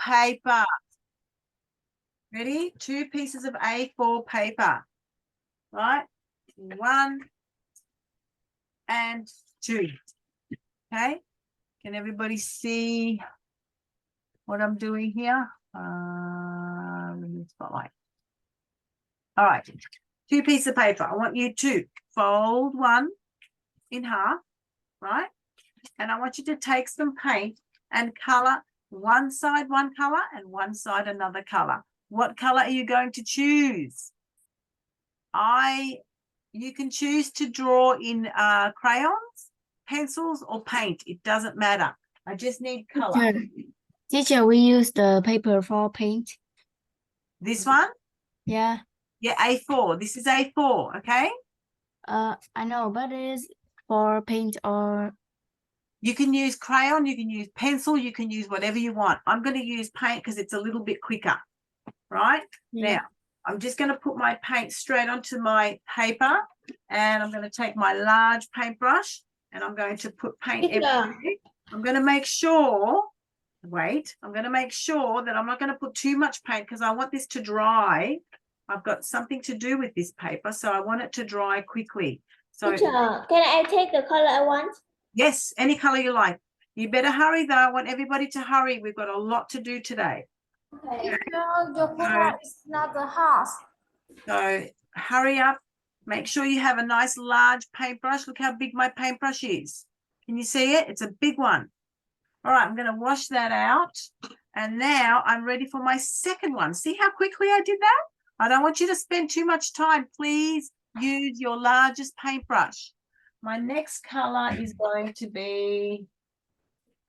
paper. Ready? 2 pieces of A4 paper. Right? 1 and 2. Okay? Can everybody see what I'm doing here? Spotlight. All right. 2 pieces of paper. I want you to fold one in half, right? And I want you to take some paint and color one side one color and one side another color. What color are you going to choose? You can choose to draw in crayons, pencils, or paint. It doesn't matter. I just need color. Teacher, we use the paper for paint. This one? Yeah. Yeah, A4. This is A4, okay? I know, but it is for paint or... You can use crayon, you can use pencil, you can use whatever you want. I'm going to use paint because it's a little bit quicker, right? Yeah. Now, I'm just going to put my paint straight onto my paper, and I'm going to take my large paintbrush, and I'm going to put paint everywhere. I'm going to make sure, I'm going to make sure that I'm not going to put too much paint because I want this to dry. I've got something to do with this paper, so I want it to dry quickly. So, Teacher, can I take the color I want? Yes, any color you like. You better hurry, though. I want everybody to hurry. We've got a lot to do today. Okay. Your color is not the house. So hurry up. Make sure you have a nice large paintbrush. Look how big my paintbrush is. Can you see it? It's a big one. All right, I'm going to wash that out. And now I'm ready for my second one. See how quickly I did that? I don't want you to spend too much time. Please use your largest paintbrush. My next color is going to be,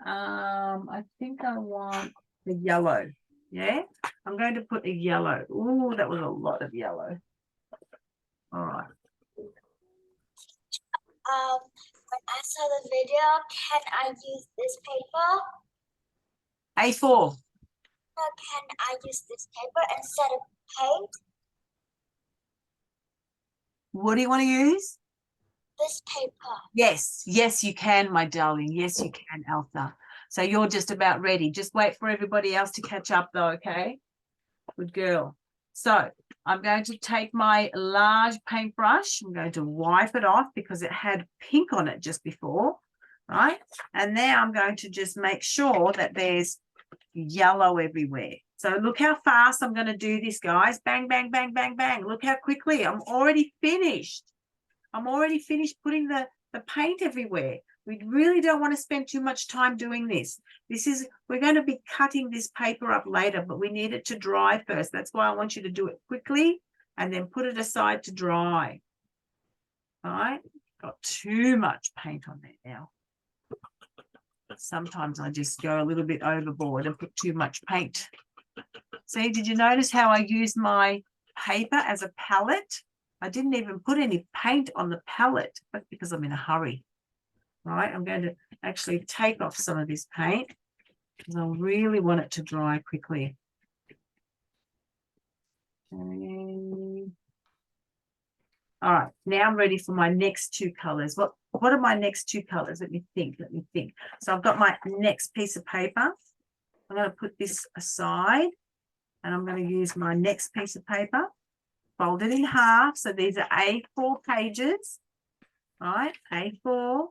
I think I want the yellow. Yeah, I'm going to put a yellow. Ooh, that was a lot of yellow. All right. When I saw the video, can I use this paper? A4. Can I use this paper instead of paint? What do you want to use? This paper. Yes, yes, you can, my darling. Yes, you can, Elsa. So you're just about ready. Just wait for everybody else to catch up, though, okay? Good girl. So I'm going to take my large paintbrush. I'm going to wipe it off because it had pink on it just before, right? And now I'm going to just make sure that there's yellow everywhere. So look how fast I'm going to do this, guys. Bang, bang, bang, bang, bang. Look how quickly. I'm already finished. I'm already finished putting the paint everywhere. We really don't want to spend too much time doing this. We're going to be cutting this paper up later, but we need it to dry first. That's why I want you to do it quickly and then put it aside to dry. All right? Got too much paint on there now. Sometimes I just go a little bit overboard and put too much paint. See, did you notice how I used my paper as a palette? I didn't even put any paint on the palette, but because I'm in a hurry. All right, I'm going to actually take off some of this paint because I really want it to dry quickly. Okay. All right, now I'm ready for my next 2 colors. What are my next 2 colors? Let me think. So I've got my next piece of paper. I'm going to put this aside and I'm going to use my next piece of paper. Fold it in half. So these are A4 pages, right? A4.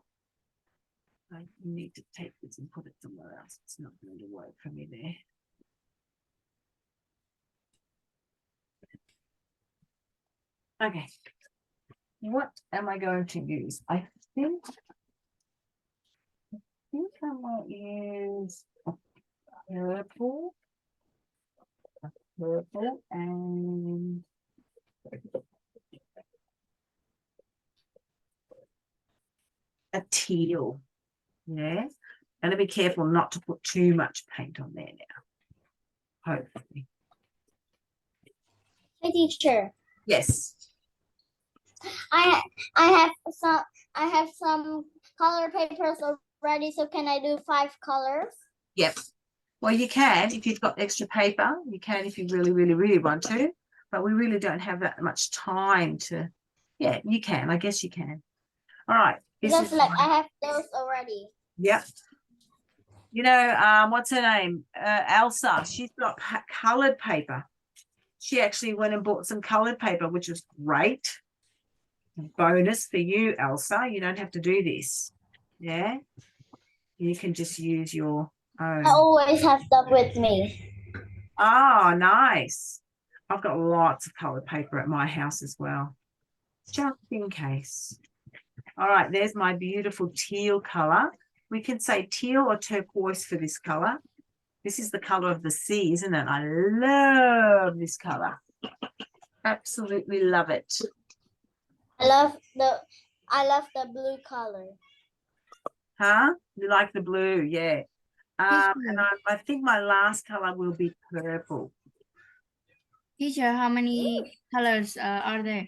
I need to take this and put it somewhere else. It's not going to work for me there. Okay. What am I going to use? I think I might use a purple and a teal. Yeah, gotta be careful not to put too much paint on there now. Hopefully. Hey, teacher. Yes. I have some color papers already, so can I do 5 colors? Yep. Well, you can if you've got extra paper. You can if you really, really, really want to. But we really don't have that much time to. Yeah, you can. I guess you can. All right. Because I have those already. Yep. You know, what's her name? Elsa. She's got colored paper. She actually went and bought some colored paper, which was great. Bonus for you, Elsa. You don't have to do this. Yeah. You can just use your own. I always have that with me. Oh, nice. I've got lots of colored paper at my house as well, just in case. All right, there's my beautiful teal color. We can say teal or turquoise for this color. This is the color of the sea, isn't it? I love this color. Absolutely love it. I love the blue color. Huh? You like the blue? Yeah. And Teacher, I think my last color will be purple. teacher, how many colors are there?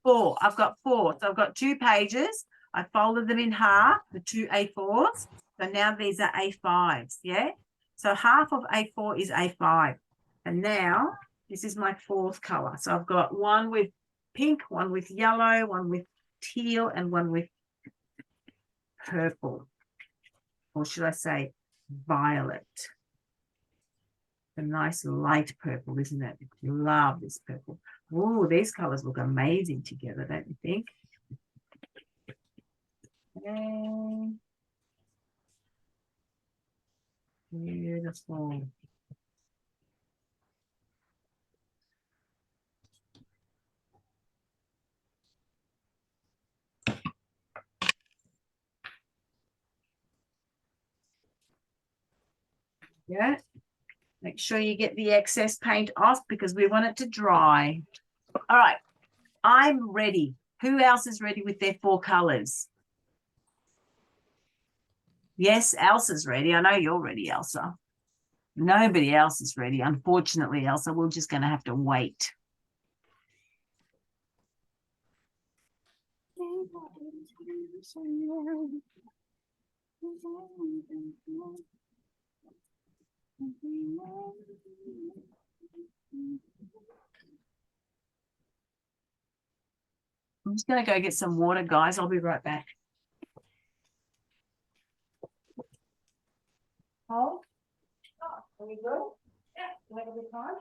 4. I've got 4. So I've got 2 pages. I folded them in half, the 2 A4s. So now these are A5s, yeah? So half of A4 is A5. And now this is my 4th color. So I've got one with pink, one with yellow, one with teal, and one with purple. Or should I say violet? A nice light purple, isn't it? Love this purple. Oh, these colors look amazing together, don't you think? Okay. Beautiful. Yeah. Make sure you get the excess paint off because we want it to dry. All right. I'm ready. Who else is ready with their 4 colors? Yes, Elsa's ready. I know you're ready, Elsa. Nobody else is ready. Unfortunately, Elsa, we're just going to have to wait. I'm just going to go get some water, guys. I'll be right back. Oh, are we good? Yeah. Do we have a good time?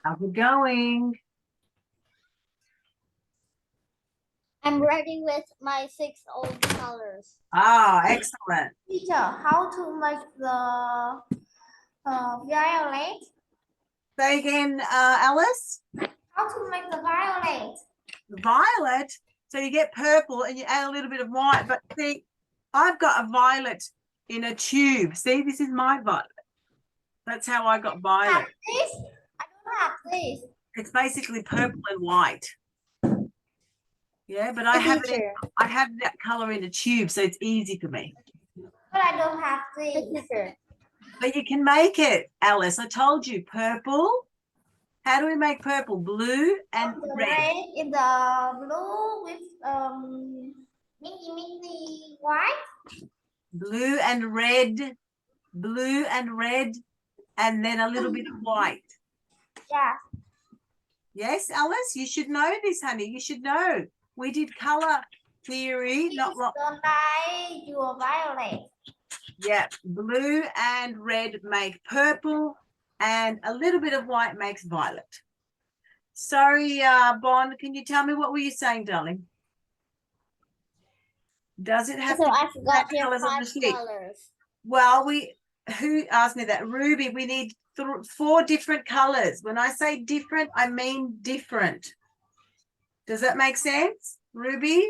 How's it going? I'm ready with my 6 old colors. Ah, excellent. Teacher, how to make the violet? Say again, Alice. How to make the violet? Violet. So you get purple and you add a little bit of white. But see, I've got a violet in a tube. See, this is my violet. That's how I got violet. This? I don't have this. It's basically purple and white. Yeah, but I have that color in a tube, so it's easy for me. But I don't have this. But you can make it, Alice. I told you, purple. How do we make purple? Blue and red. Red is the blue with mini white. Blue and red. Blue and red. And then a little bit of white. Yeah. Yes, Alice, you should know this, honey. You should know. We did color theory, not lot. Don't I your violet? Yeah, blue and red make purple, and a little bit of white makes violet. Sorry, Bond, can you tell me what were you saying, darling? Does it have So to I be forgot the your colors of 5 the sheet? colors. Well, who asked me that? Ruby, we need 4 different colors. When I say different, I mean different. Does that make sense, Ruby?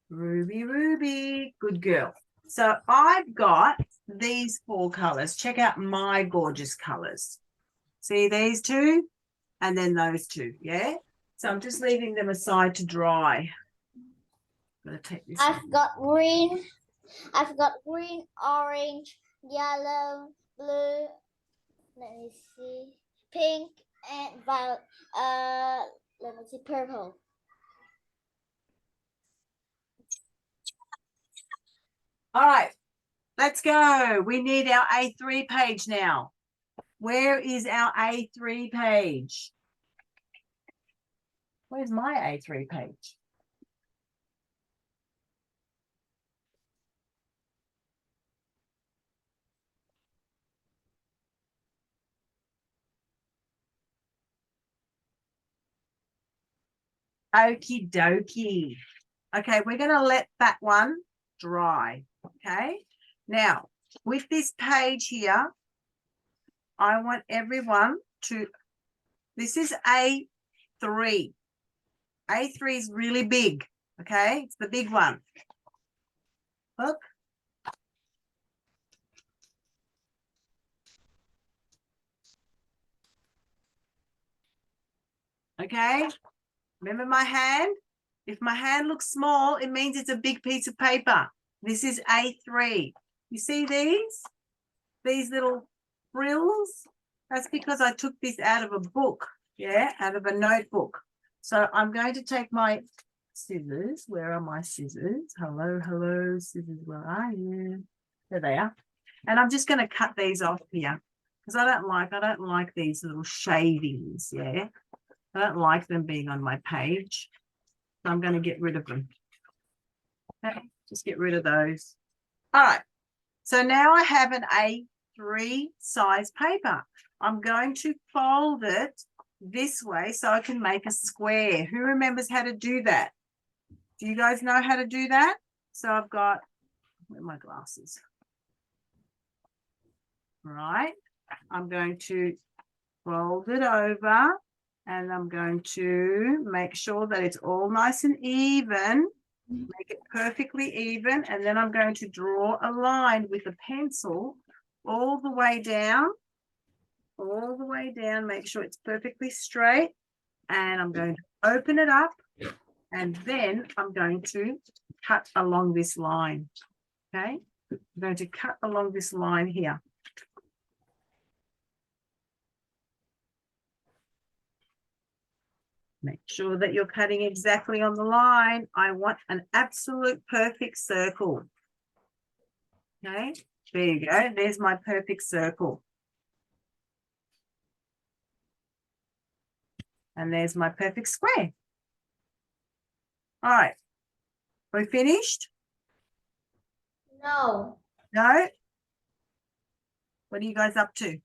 Ruby, good girl. So I've got these 4 colors. Check out my gorgeous colors. See these two? And then those two, yeah? So I'm just leaving them aside to dry. I'm gonna take this. I've got green, orange, yellow, blue, let me see, pink, and violet, let me see, purple. All right, let's go. We need our A3 page now. Where is our A3 page? Where's my A3 page? Okie dokie. Okay, we're going to let that one dry. Okay. Now, with this page here, I want everyone to, this is A3. A3 is really big. Okay. It's the big one. Look. Okay. Remember my hand? If my hand looks small, it means it's a big piece of paper. This is A3. You see these? These little frills? That's because I took this out of a book, yeah, out of a notebook. So I'm going to take my scissors. Where are my scissors? Hello, hello, scissors, where are you? There they are. And I'm just going to cut these off here because I don't like these little shavings, yeah. I don't like them being on my page. So I'm going to get rid of them. Okay, just get rid of those. All right. So now I have an A3 size paper. I'm going to fold it this way so I can make a square. Who remembers how to do that? Do you guys know how to do that? So I've got, where are my glasses? Right. I'm going to fold it over and I'm going to make sure that it's all nice and even. Make it perfectly even, and then I'm going to draw a line with a pencil all the way down, make sure it's perfectly straight, and I'm going to open it up, and then I'm going to cut along this line, okay? I'm going to cut along this line here. Make sure that you're cutting exactly on the line. I want an absolute perfect circle. Okay, there you go. There's my perfect circle. And there's my perfect square. All right. We finished? No. No? What are you guys up to?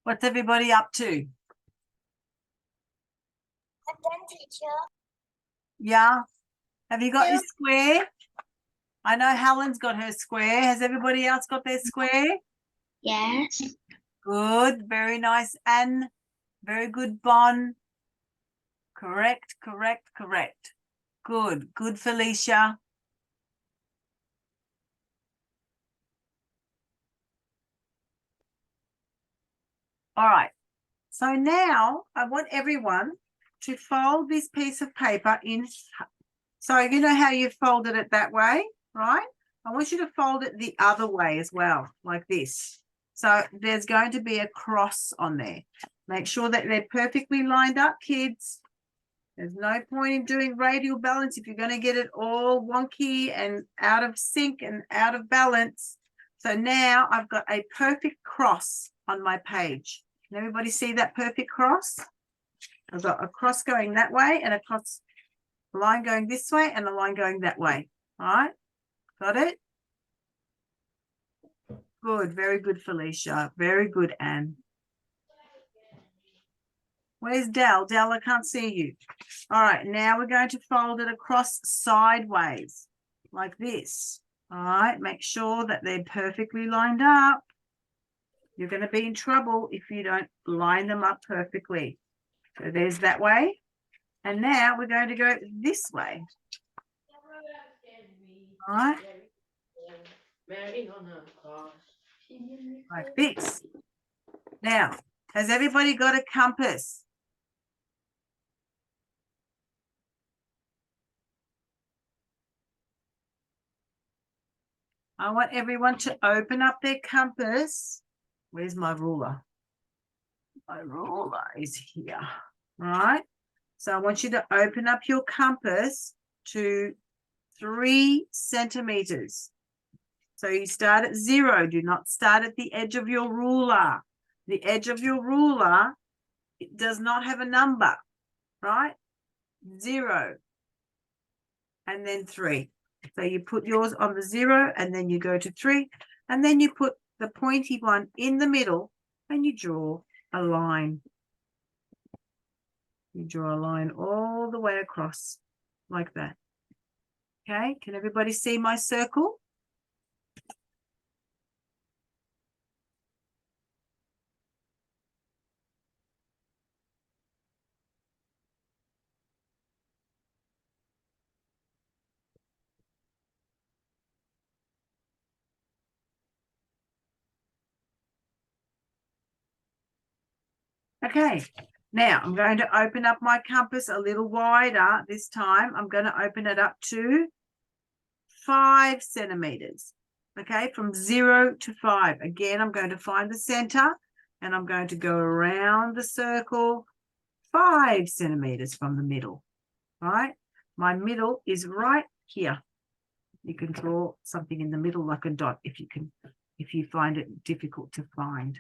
What's everybody up to? I'm done, teacher. Yeah. Have you got your Yeah. square? I know Helen's got her square. Has everybody else got their square? Yes. Good. Very nice. Anne. Very good, Bon. Correct, correct, correct. Good. Good, Felicia. All right. So now I want everyone to fold this piece of paper in. So you know how you folded it that way, right? I want you to fold it the other way as well, like this. So there's going to be a cross on there. Make sure that they're perfectly lined up, kids. There's no point in doing radial balance if you're going to get it all wonky and out of sync and out of balance. So now I've got a perfect cross on my page. Can everybody see that perfect cross? I've got a cross going that way and a cross line going this way and a line going that way. All right, got it? Good, very good, Felicia. Very good, Anne. Where's Dell? Dell, I can't see you. All right, now we're going to fold it across sideways like this. All right, make sure that they're perfectly lined up. You're going to be in trouble if you don't line them up perfectly. So there's that way. And now we're going to go this way. All right. Like this. Now, has everybody got a compass? I want everyone to open up their compass. Where's my ruler? My ruler is here. All right. So I want you to open up your compass to 3 centimeters. So you start at 0. Do not start at the edge of your ruler. The edge of your ruler, it does not have a number, right? 0 and then 3. So you put yours on the 0 and then you go to 3 and then you put the pointy one in the middle and you draw a line. You draw a line all the way across like that. Okay, can everybody see my circle? Okay, now I'm going to open up my compass a little wider this time. I'm going to open it up to 5 centimeters. Okay, from 0 to 5. Again, I'm going to find the center and I'm going to go around the circle 5 centimeters from the middle. All right, my middle is right here. You can draw something in the middle like a dot if you find it difficult to find.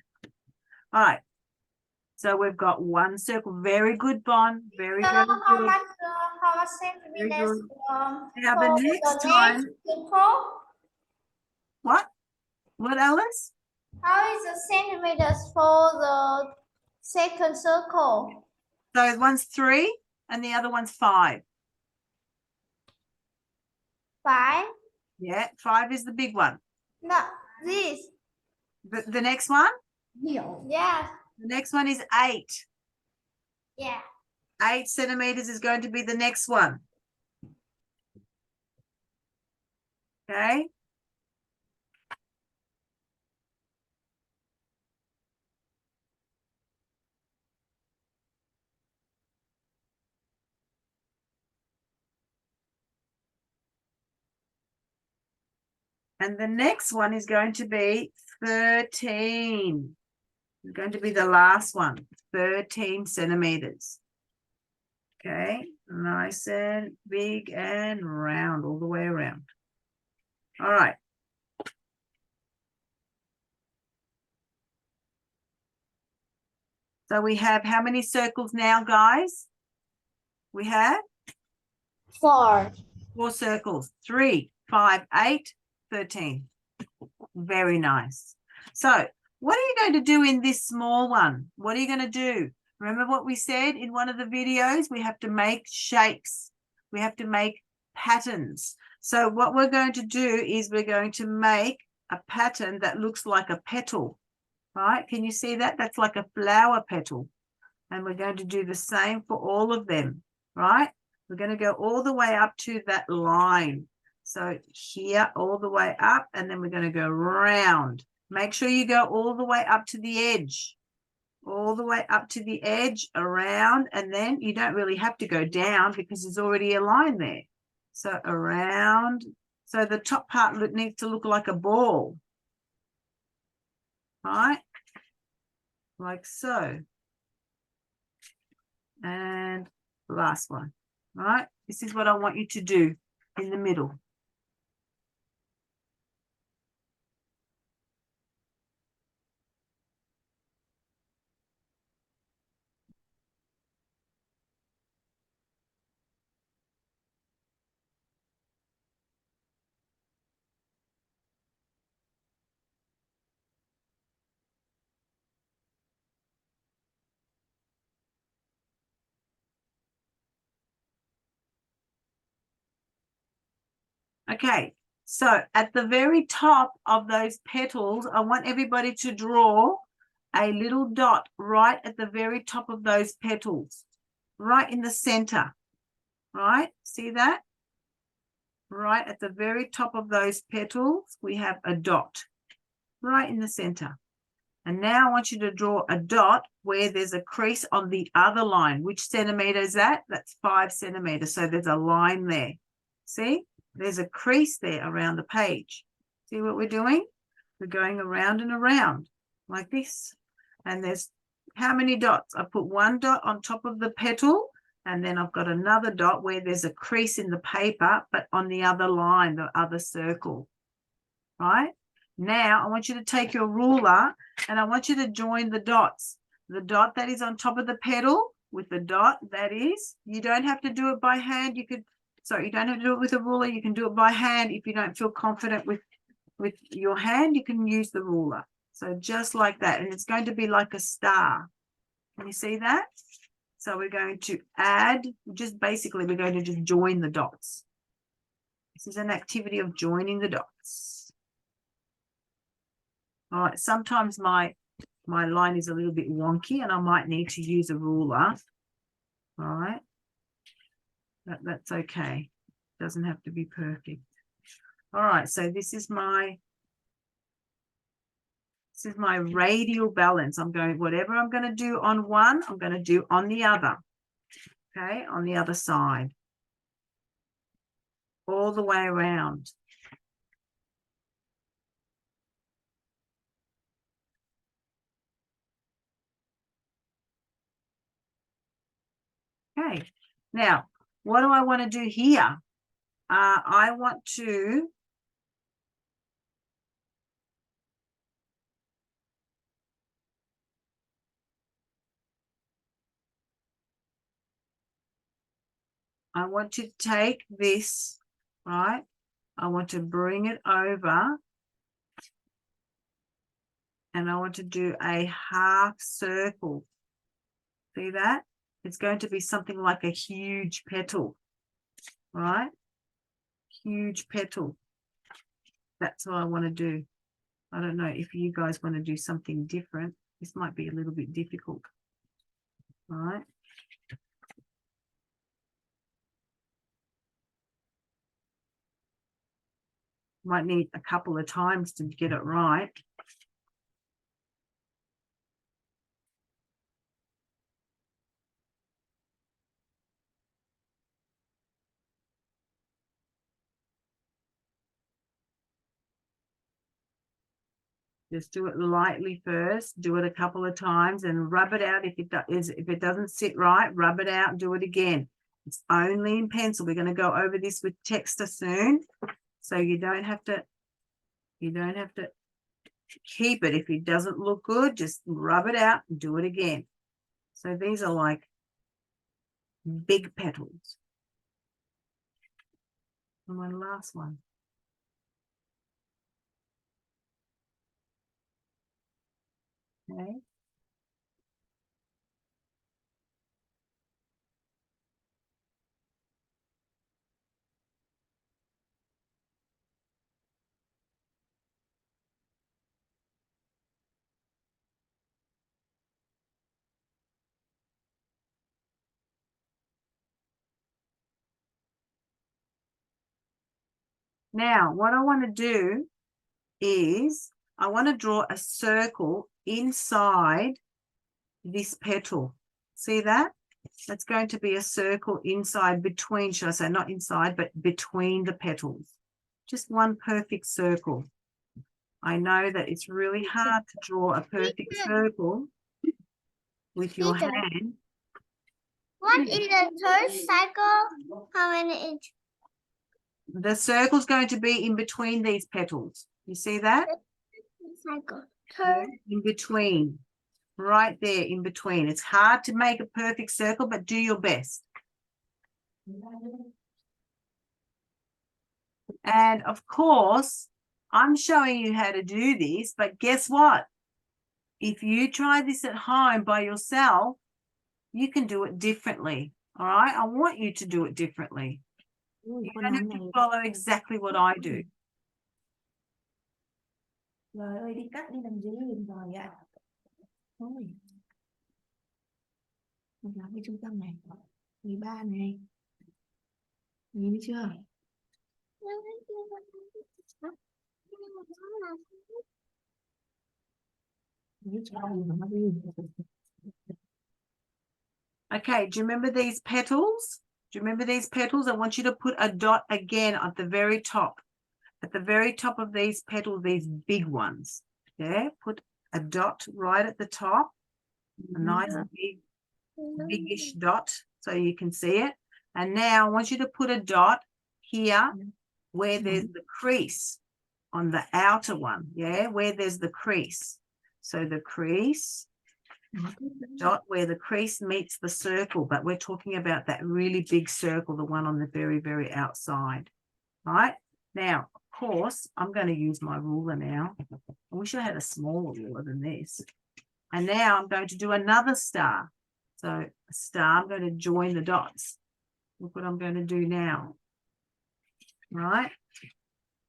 All right. So we've got one circle. Very good, Bon. Very, very good. How much Very centimeters good. Now the next the time. circle? What? What, Alice? How is the centimeters for the second circle? So one's 3 and the other one's 5. 5? Yeah, 5 is the big one. No, this. The next one? Yeah. The next one is 8. Yeah. 8 centimeters is going to be the next one. Okay. And the next one is going to be 13. It's going to be the last one, 13 centimeters. Okay, nice and big and round all the way around. All right. So we have how many circles now, guys? We have 4. 4 circles, 3, 5, 8, 13. Very nice. So What are you going to do in this small one? What are you going to do? Remember what we said in one of the videos? We have to make shapes. We have to make patterns. So what we're going to do is we're going to make a pattern that looks like a petal, right? Can you see that? That's like a flower petal. And we're going to do the same for all of them, right? We're going to go all the way up to that line. So here, all the way up, and then we're going to go round. Make sure you go all the way up to the edge, all the way up to the edge, around, and then you don't really have to go down because there's already a line there. So around. So the top part needs to look like a ball, right? Like so. And last one, right? This is what I want you to do in the middle. Okay, so at the very top of those petals, I want everybody to draw a little dot right at the very top of those petals, right in the center, right? See that? Right at the very top of those petals, we have a dot right in the center. And now I want you to draw a dot where there's a crease on the other line. Which centimeter is that? That's 5 centimeters. So there's a line there. See? There's a crease there around the page. See what we're doing? We're going around and around like this. And there's how many dots? I put one dot on top of the petal, and then I've got another dot where there's a crease in the paper, but on the other line, the other circle, right? Now I want you to take your ruler and I want you to join the dots. The dot that is on top of the petal with the dot that is, you don't have to do it by hand. You could, sorry, you don't have to do it with a ruler. You can do it by hand. If you don't feel confident with your hand, you can use the ruler. So just like that. And it's going to be like a star. Can you see that? So we're going to add, just basically we're going to just join the dots. This is an activity of joining the dots. All right, sometimes my line is a little bit wonky and I might need to use a ruler. All right, that's okay. Doesn't have to be perfect. All right, so this is my radial balance. I'm going, whatever I'm going to do on one, I'm going to do on the other. Okay, on the other side. All the way around. Okay, now what do I want to do here? I want to take this, right? I want to bring it over and I want to do a half circle. See that? It's going to be something like a huge petal, right? Huge petal. That's what I want to do. I don't know if you guys want to do something different. This might be a little bit difficult, all right? Might need a couple of times to get it right. Just do it lightly first, do it a couple of times and rub it out. If it doesn't sit right, rub it out and do it again. It's only in pencil. We're going to go over this with texter soon. So you don't have to keep it. If it doesn't look good, just rub it out and do it again. So these are like big petals. And my last one. Okay. Now, what I want to do is I want to draw a circle inside this petal. See that? That's going to be a circle inside between, should I say, not inside, but between the petals. Just one perfect circle. I know that it's really hard to draw a perfect circle with your Teacher. hand. What is the third cycle? How many inches? The circle's going to be in between these petals. You see that? Cycle. Yeah, Third. in between. Right there in between. It's hard to make a perfect circle, but do your best. And of course, I'm showing you how to do this, but guess what? If you try this at home by yourself, you can do it differently. All right. I want you to do it differently. Ui, You con don't nón have này. to follow exactly what I do. Trời ơi, đi cắt đi làm gì rồi ạ? Thôi. Mình làm cái trung tâm này. 13 này. Nhìn thấy chưa? Nhìn cho gì mà nó đi. Okay. Do you remember these petals? Do you remember these petals? I want you to put a dot again at the very top. At the very top of these petals, these big ones. Yeah. Put a dot right at the top. A nice big, biggish dot so you can see it. And now I want you to put a dot here where there's the crease on the outer one. Yeah. Where there's the crease. So the crease. Dot where the crease meets the circle, but we're talking about that really big circle, the one on the very, very outside. Right now, of course, I'm going to use my ruler now. I wish I had a smaller ruler than this. And now I'm going to do another star. So a star, I'm going to join the dots. Look what I'm going to do now. Right.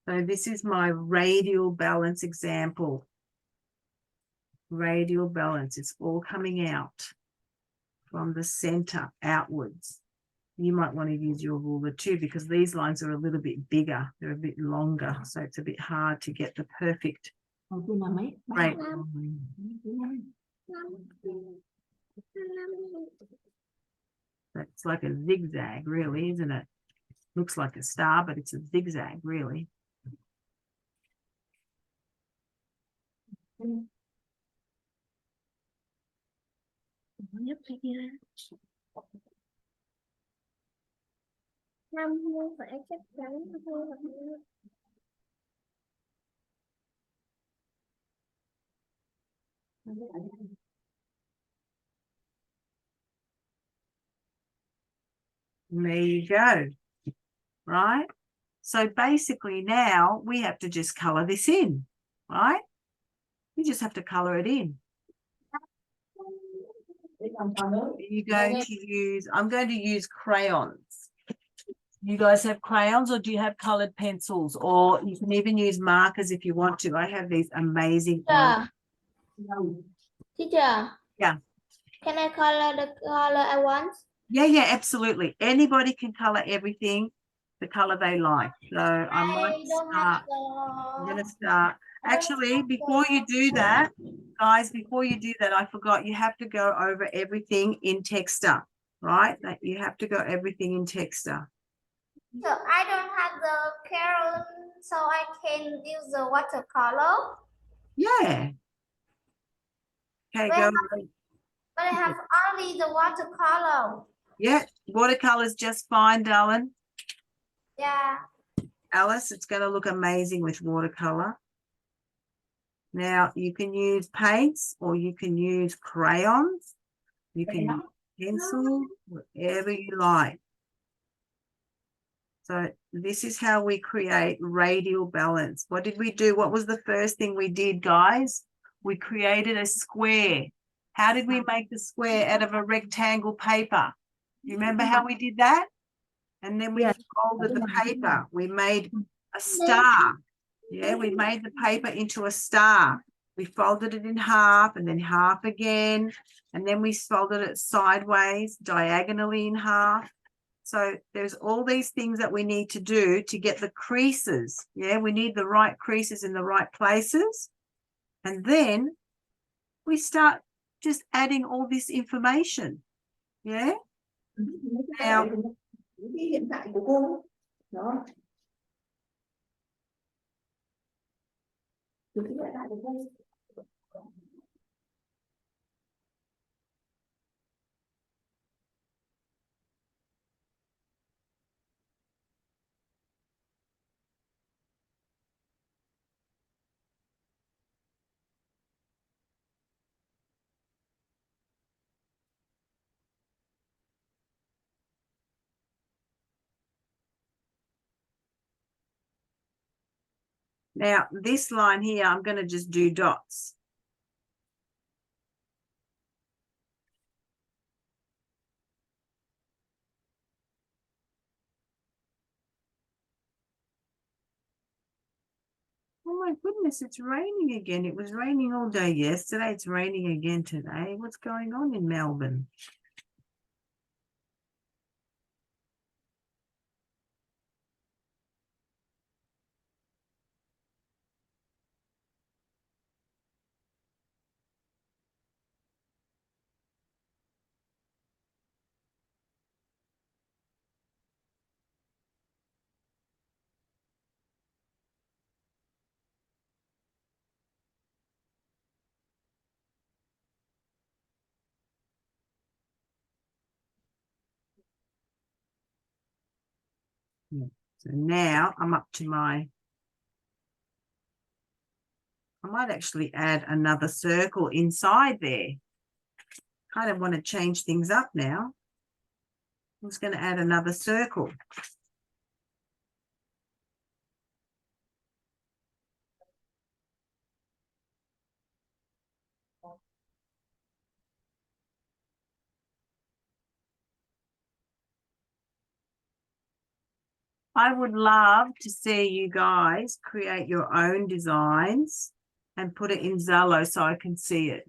So this is my radial balance example. Radial balance. It's all coming out from the center outwards. You might want to use your ruler too, because these lines are a little bit bigger. They're a bit longer. So it's a bit hard to get the perfect right. That's like a zigzag, really, isn't it? Looks like a star, but it's a zigzag, really. Không phải chắc chắn thôi. There you go. Right? So basically now we have to just color this in, right? You just have to color it in. You're going to use, I'm going to use crayons. You guys have crayons, or do you have colored pencils? Or you can even use markers if you want to. I have these amazing. Teacher. Yeah. Can I color the color I want? Yeah, absolutely. Anybody can color everything the color they like. So I might start. I'm going to start. Actually, before you do that, guys, before you do that, I forgot you have to go over everything in Texter, right? That you have to go everything in Texter. So I don't have the crayon, so I can use the watercolor. Yeah. Okay, But go. I have only the watercolor. Yeah, watercolor's just fine, darling. Yeah. Alice, it's going to look amazing with watercolor. Now, you can use paints or you can use crayons. You can use pencil, whatever you like. So this is how we create radial balance. What did we do? What was the first thing we did, guys? We created a square. How did we make the square out of a rectangle paper? You remember how we did that? And then we Yes. folded the paper. We made a star. Yeah, we made the paper into a star. We folded it in half and then half again. And then we folded it sideways, diagonally in half. So there's all these things that we need to do to get the creases. Yeah, we need the right creases in the right places. And then we start just adding all this information. Yeah. Now, Cái hiện tại của cô đó. Cái hiện tại của cô. Now, this line here, I'm going to just do dots. Oh my goodness, it's raining again. It was raining all day yesterday. It's raining again today. What's going on in Melbourne? Yeah. So now I'm up to I might actually add another circle inside there. Kind of want to change things up now. I'm just going to add another circle. I would love to see you guys create your own designs and put it in Zello so I can see it.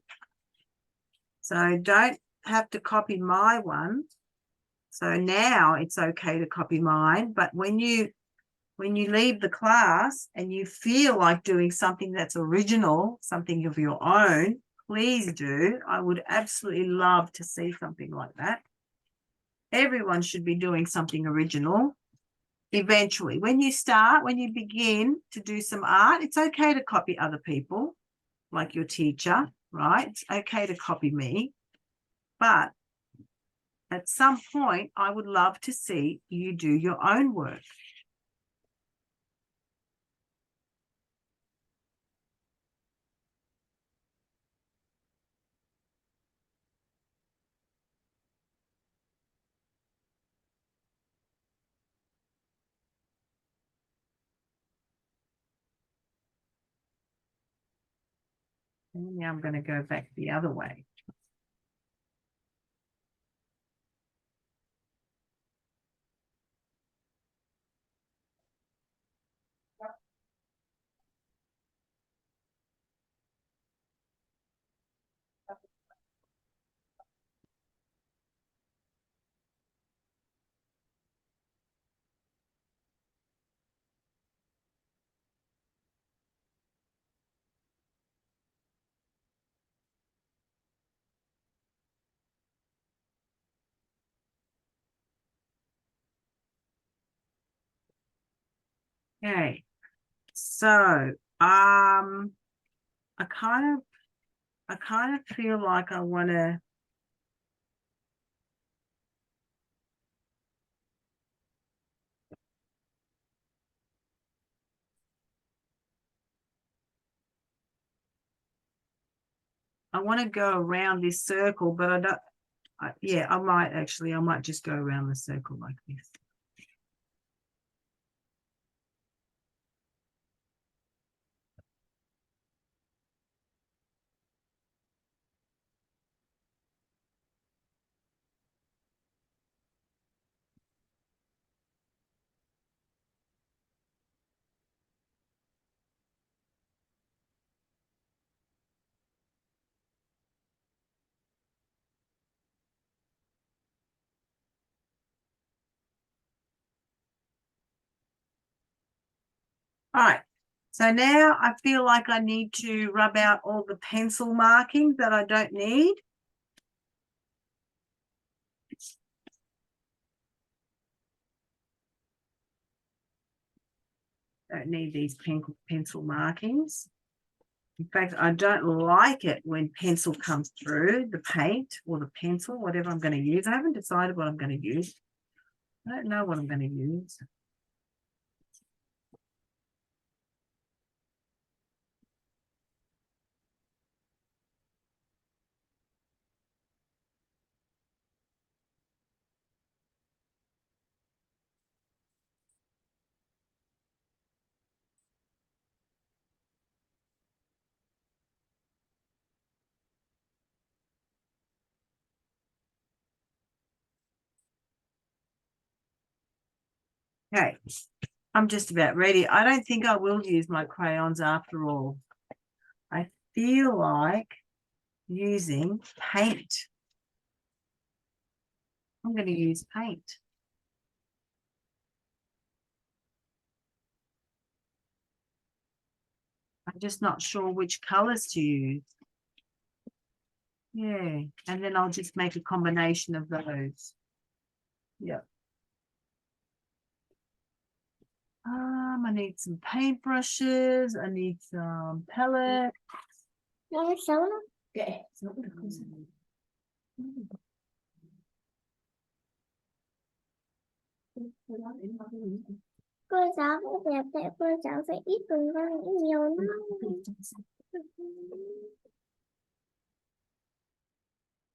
So don't have to copy my one. So now it's okay to copy mine, but when you leave the class and you feel like doing something that's original, something of your own, please do. I would absolutely love to see something like that. Everyone should be doing something original. Eventually, when you begin to do some art, it's okay to copy other people, like your teacher, right? It's okay to copy me. But at some point, I would love to see you do your own work. And now I'm going to go back the other way. Okay, so I kind of feel like I want to go around this circle, but I don't. Yeah, I might just go around the circle like this. All right. So now I feel like I need to rub out all the pencil markings that I don't need. Don't need these pencil markings. In fact, I don't like it when pencil comes through, the paint or the pencil, whatever I'm going to use. I haven't decided what I'm going to use. I don't know what I'm going to use. Okay, I'm just about ready. I don't think I will use my crayons after all. I feel like using paint. I'm going to use paint. I'm just not sure which colors to use. Yeah, and then I'll just make a combination of those. Yeah. I need some paintbrushes. I need some palette. Nói xấu lắm. Kệ, xấu được không sao. Tôi nói để nó cái gì vậy? Cô giáo cũng đẹp tại cô giáo phải ít cùng con nghĩ nhiều lắm.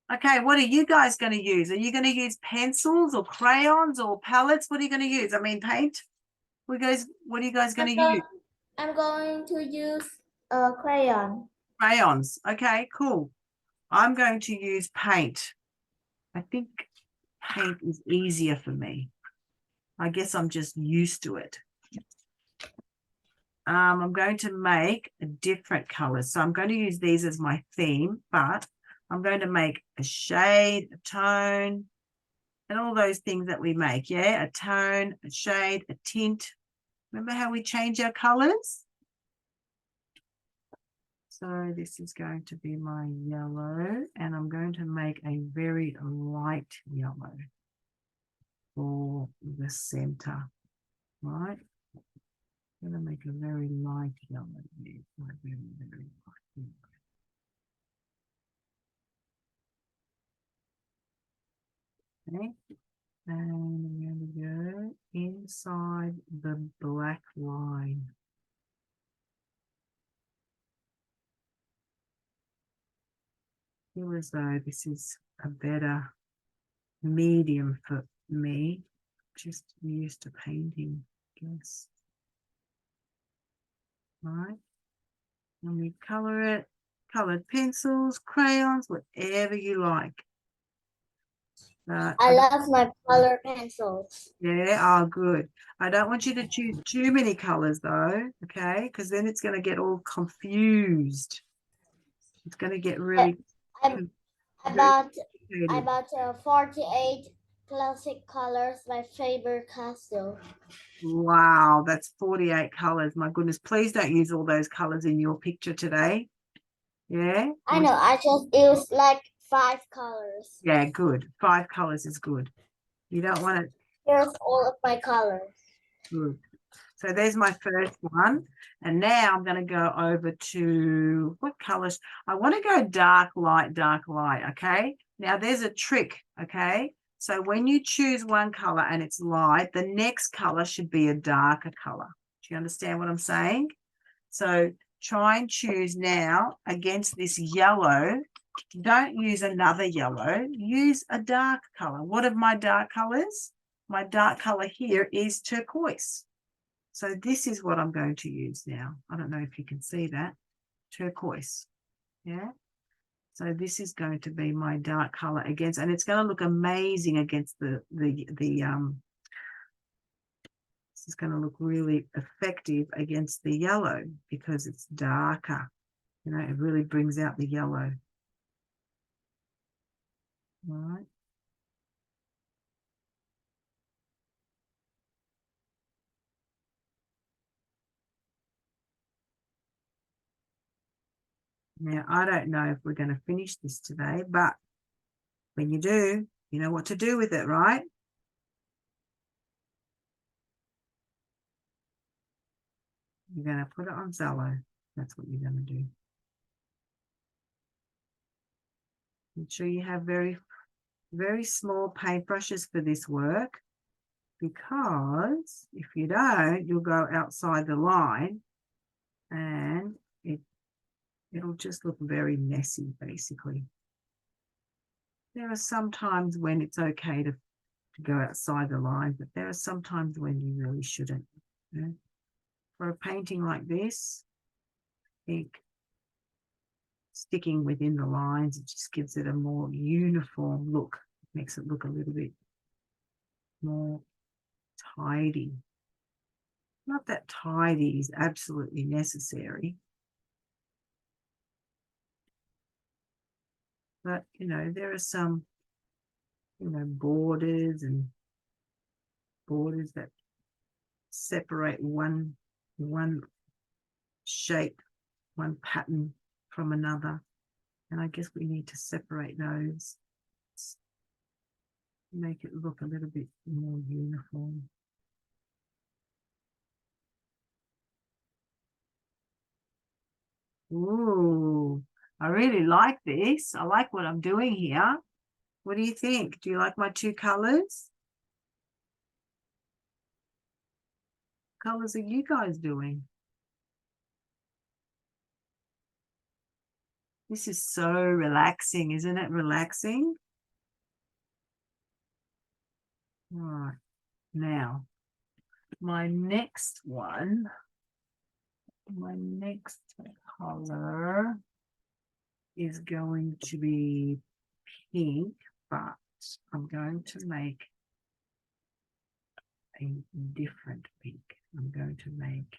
Okay, what are you guys going to use? Are you going to use pencils or crayons or palettes? What are you going to use? I mean, paint. What are you guys going to use? I'm going to use a crayon. Crayons. Okay, cool. I'm going to use paint. I think paint is easier for me. I guess I'm just used to it. I'm going to make a different color. So I'm going to use these as my theme, but I'm going to make a shade, a tone, and all those things that we make. Yeah, a tone, a shade, a tint. Remember how we change our colors? So this is going to be my yellow, and I'm going to make a very light yellow for the center, right? I'm going to make a very light yellow here, very, very light yellow. Okay, and I'm going to go inside the black line. Feel as though this is a better medium for me. Just used to painting, I guess. Right. And we color it, colored pencils, crayons, whatever you like. I love my color pencils. Yeah, oh, good. I don't want you to choose too many colors though, okay? Because then it's going to get all confused. It's going to get really I bought 48 classic colors, my favorite pastel. Wow, that's 48 colors. My goodness, please don't use all those colors in your picture today. Yeah? I know, I just used like 5 colors. Yeah, good. 5 colors is good. You don't want it. Here's all of my colors. Good. So there's my first one. And now I'm going to go over to what colors? I want to go dark, light, okay? Now there's a trick, okay? So when you choose one color and it's light, the next color should be a darker color. Do you understand what I'm saying? So try and choose now against this yellow. Don't use another yellow. Use a dark color. What are my dark colors? My dark color here is turquoise. So this is what I'm going to use now. I don't know if you can see that. Turquoise. Yeah. So this is going to be my dark color against, and it's going to look amazing against this is going to look really effective against the yellow because it's darker. You know, it really brings out the yellow. All right. Now, I don't know if we're going to finish this today, but when you do, you know what to do with it, right? You're going to put it on Zello. That's what you're going to do. Make sure you have very, very small paintbrushes for this work, because if you don't, you'll go outside the line and it'll just look very messy, basically. There are some times when it's okay to go outside the line, but there are some times when you really shouldn't. You know? For a painting like this, I think sticking within the lines, it just gives it a more uniform look. It makes it look a little bit more tidy. Not that tidy is absolutely necessary, but you know, there are some, you know, borders that separate one shape, one pattern from another, and I guess we need to separate those, make it look a little bit more uniform. Ooh, I really like this. I like what I'm doing here. What do you think? Do you like my two colors? What colors are you guys doing? This is so relaxing, isn't it? Relaxing. All right. Now, my next color is going to be pink, but I'm going to make a different pink. I'm going to make,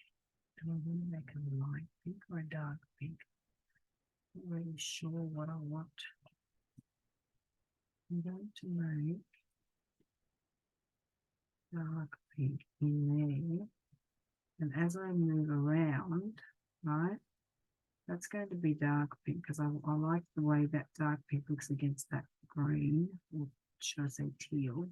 do I want to make a light pink or a dark pink? Not really sure what I want. I'm going to make dark pink in there. And as I move around, right, that's going to be dark pink because I like the way that dark pink looks against that green, or should I say teal.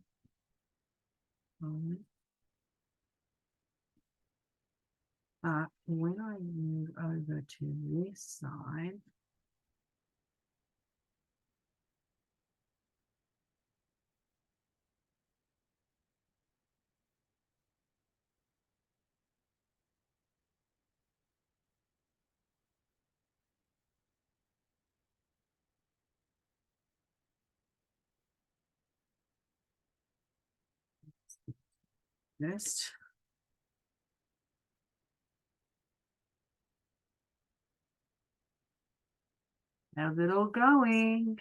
But when I move over to this side, this. How's it all going?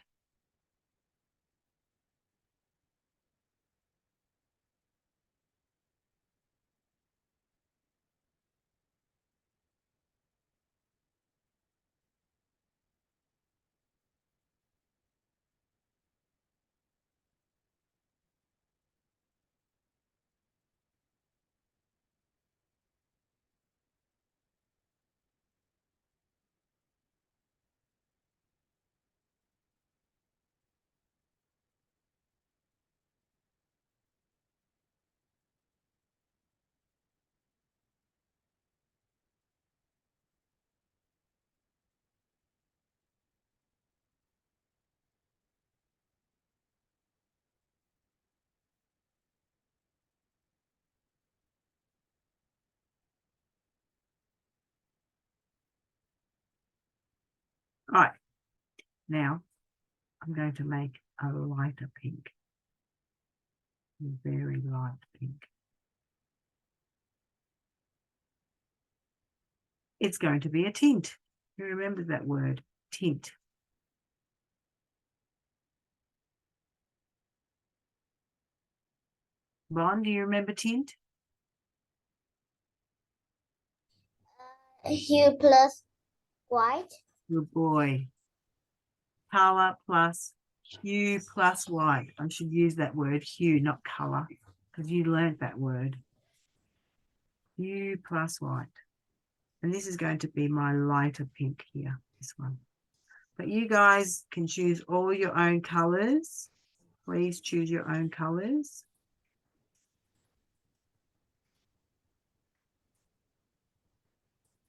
All right, now I'm going to make a lighter pink, a very light pink. It's going to be a tint. You remember that word, tint. Ron, do you remember tint? Hue plus white. Good boy. Color plus hue plus white. I should use that word hue, not color, because you learned that word. Hue plus white. And this is going to be my lighter pink here, this one. But you guys can choose all your own colors. Please choose your own colors.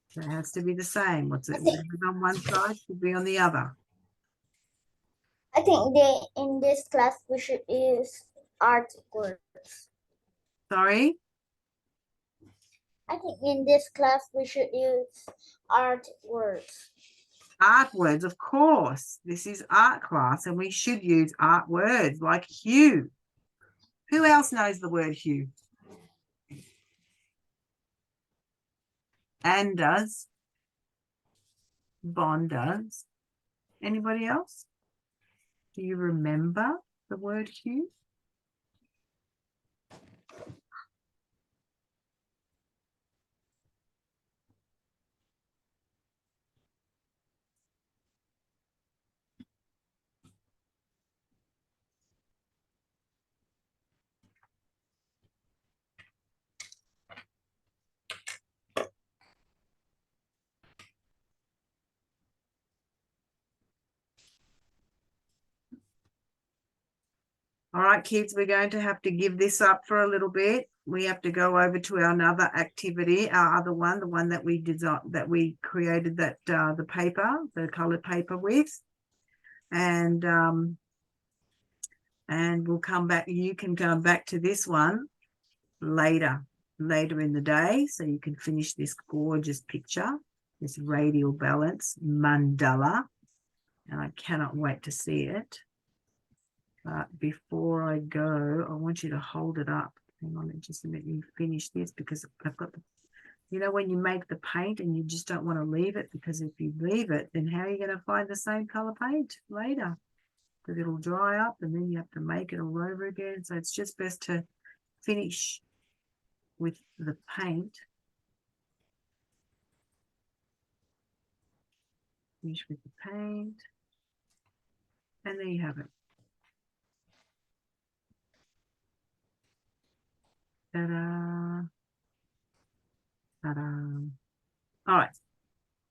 So it has to be the same. What's it? Whatever's on one side should be on the other. I think in this class we should use art words. Sorry? I think in this class we should use art words. Art words, of course. This is art class and we should use art words like hue. Who else knows the word hue? Anne does. Bon does. Anybody else? Do you remember the word hue? All right, kids, we're going to have to give this up for a little bit. We have to go over to our another activity, our other one, the one that we designed, that we created that the paper, the colored paper with, and we'll come back. You can come back to this one later in the day, so you can finish this gorgeous picture, this radial balance mandala, and I cannot wait to see it. But before I go, I want you to hold it up. Hang on, just let me finish this because I've got the, you know, when you make the paint and you just don't want to leave it, because if you leave it, then how are you going to find the same color paint later? Because it'll dry up and then you have to make it all over again. So it's just best to finish with the paint. Finish with the paint. And there you have it. Ta-da. Ta-da. All right,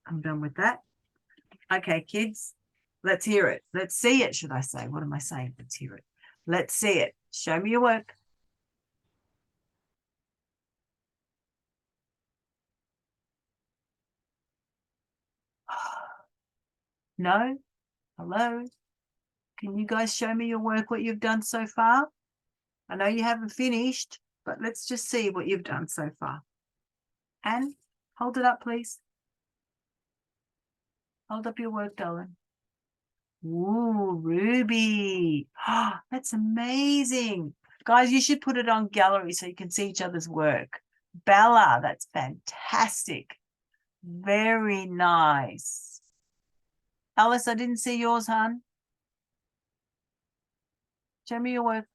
I'm done with that. Okay, kids, let's hear it. Let's see it, should I say? What am I saying? Let's hear it. Let's see it. Show me your work. No? Hello? Can you guys show me your work, what you've done so far? I know you haven't finished, but let's just see what you've done so far. And hold it up, please. Hold up your work, darling. Ooh, Ruby. Oh, that's amazing. Guys, you should put it on gallery so you can see each other's work. Bella, that's fantastic. Very nice. Alice, I didn't see yours, hon. Show me your work.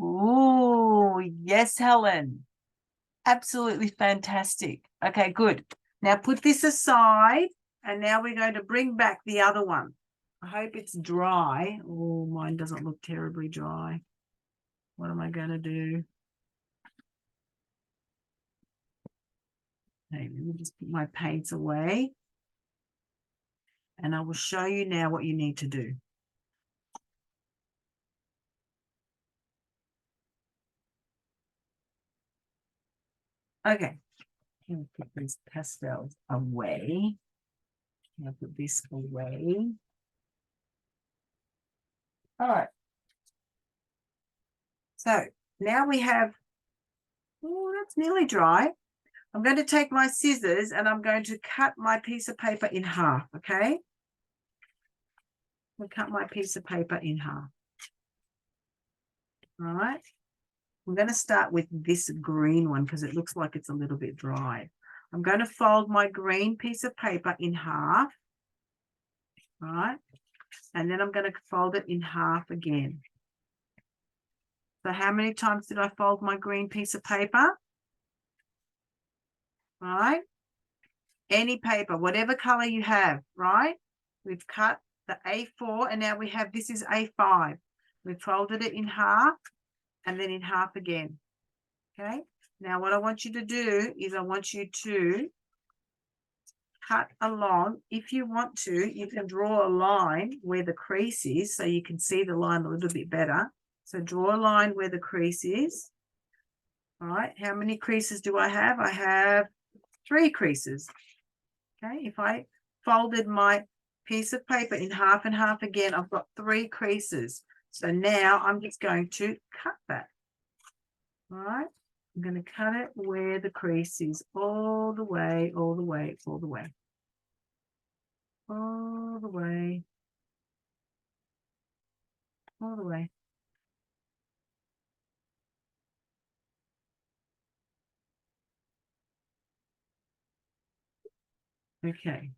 Ooh, yes, Helen. Absolutely fantastic. Okay, good. Now put this aside, and now we're going to bring back the other one. I hope it's dry. Oh, mine doesn't look terribly dry. What am I going to do? Okay, let me just put my paints away. And I will show you now what you need to do. Okay, I'll put these pastels away. I'll put this away. All right. So now we have, oh, that's nearly dry. I'm going to take my scissors and I'm going to cut my piece of paper in half, okay? I'll cut my piece of paper in half. All right. I'm going to start with this green one because it looks like it's a little bit dry. I'm going to fold my green piece of paper in half. All right. And then I'm going to fold it in half again. So how many times did I fold my green piece of paper? All right. Any paper, whatever color you have, right? We've cut the A4 and now we have, this is A5. We've folded it in half and then in half again. Okay. Now what I want you to do is I want you to cut along. If you want to, you can draw a line where the crease is so you can see the line a little bit better. So draw a line where the crease is. All right, how many creases do I have? I have 3 creases. Okay, if I folded my piece of paper in half and half again, I've got 3 creases. So now I'm just going to cut that. All right, I'm going to cut it where the crease is, all the way, all the way, all the way. All the way. All the way. Okay.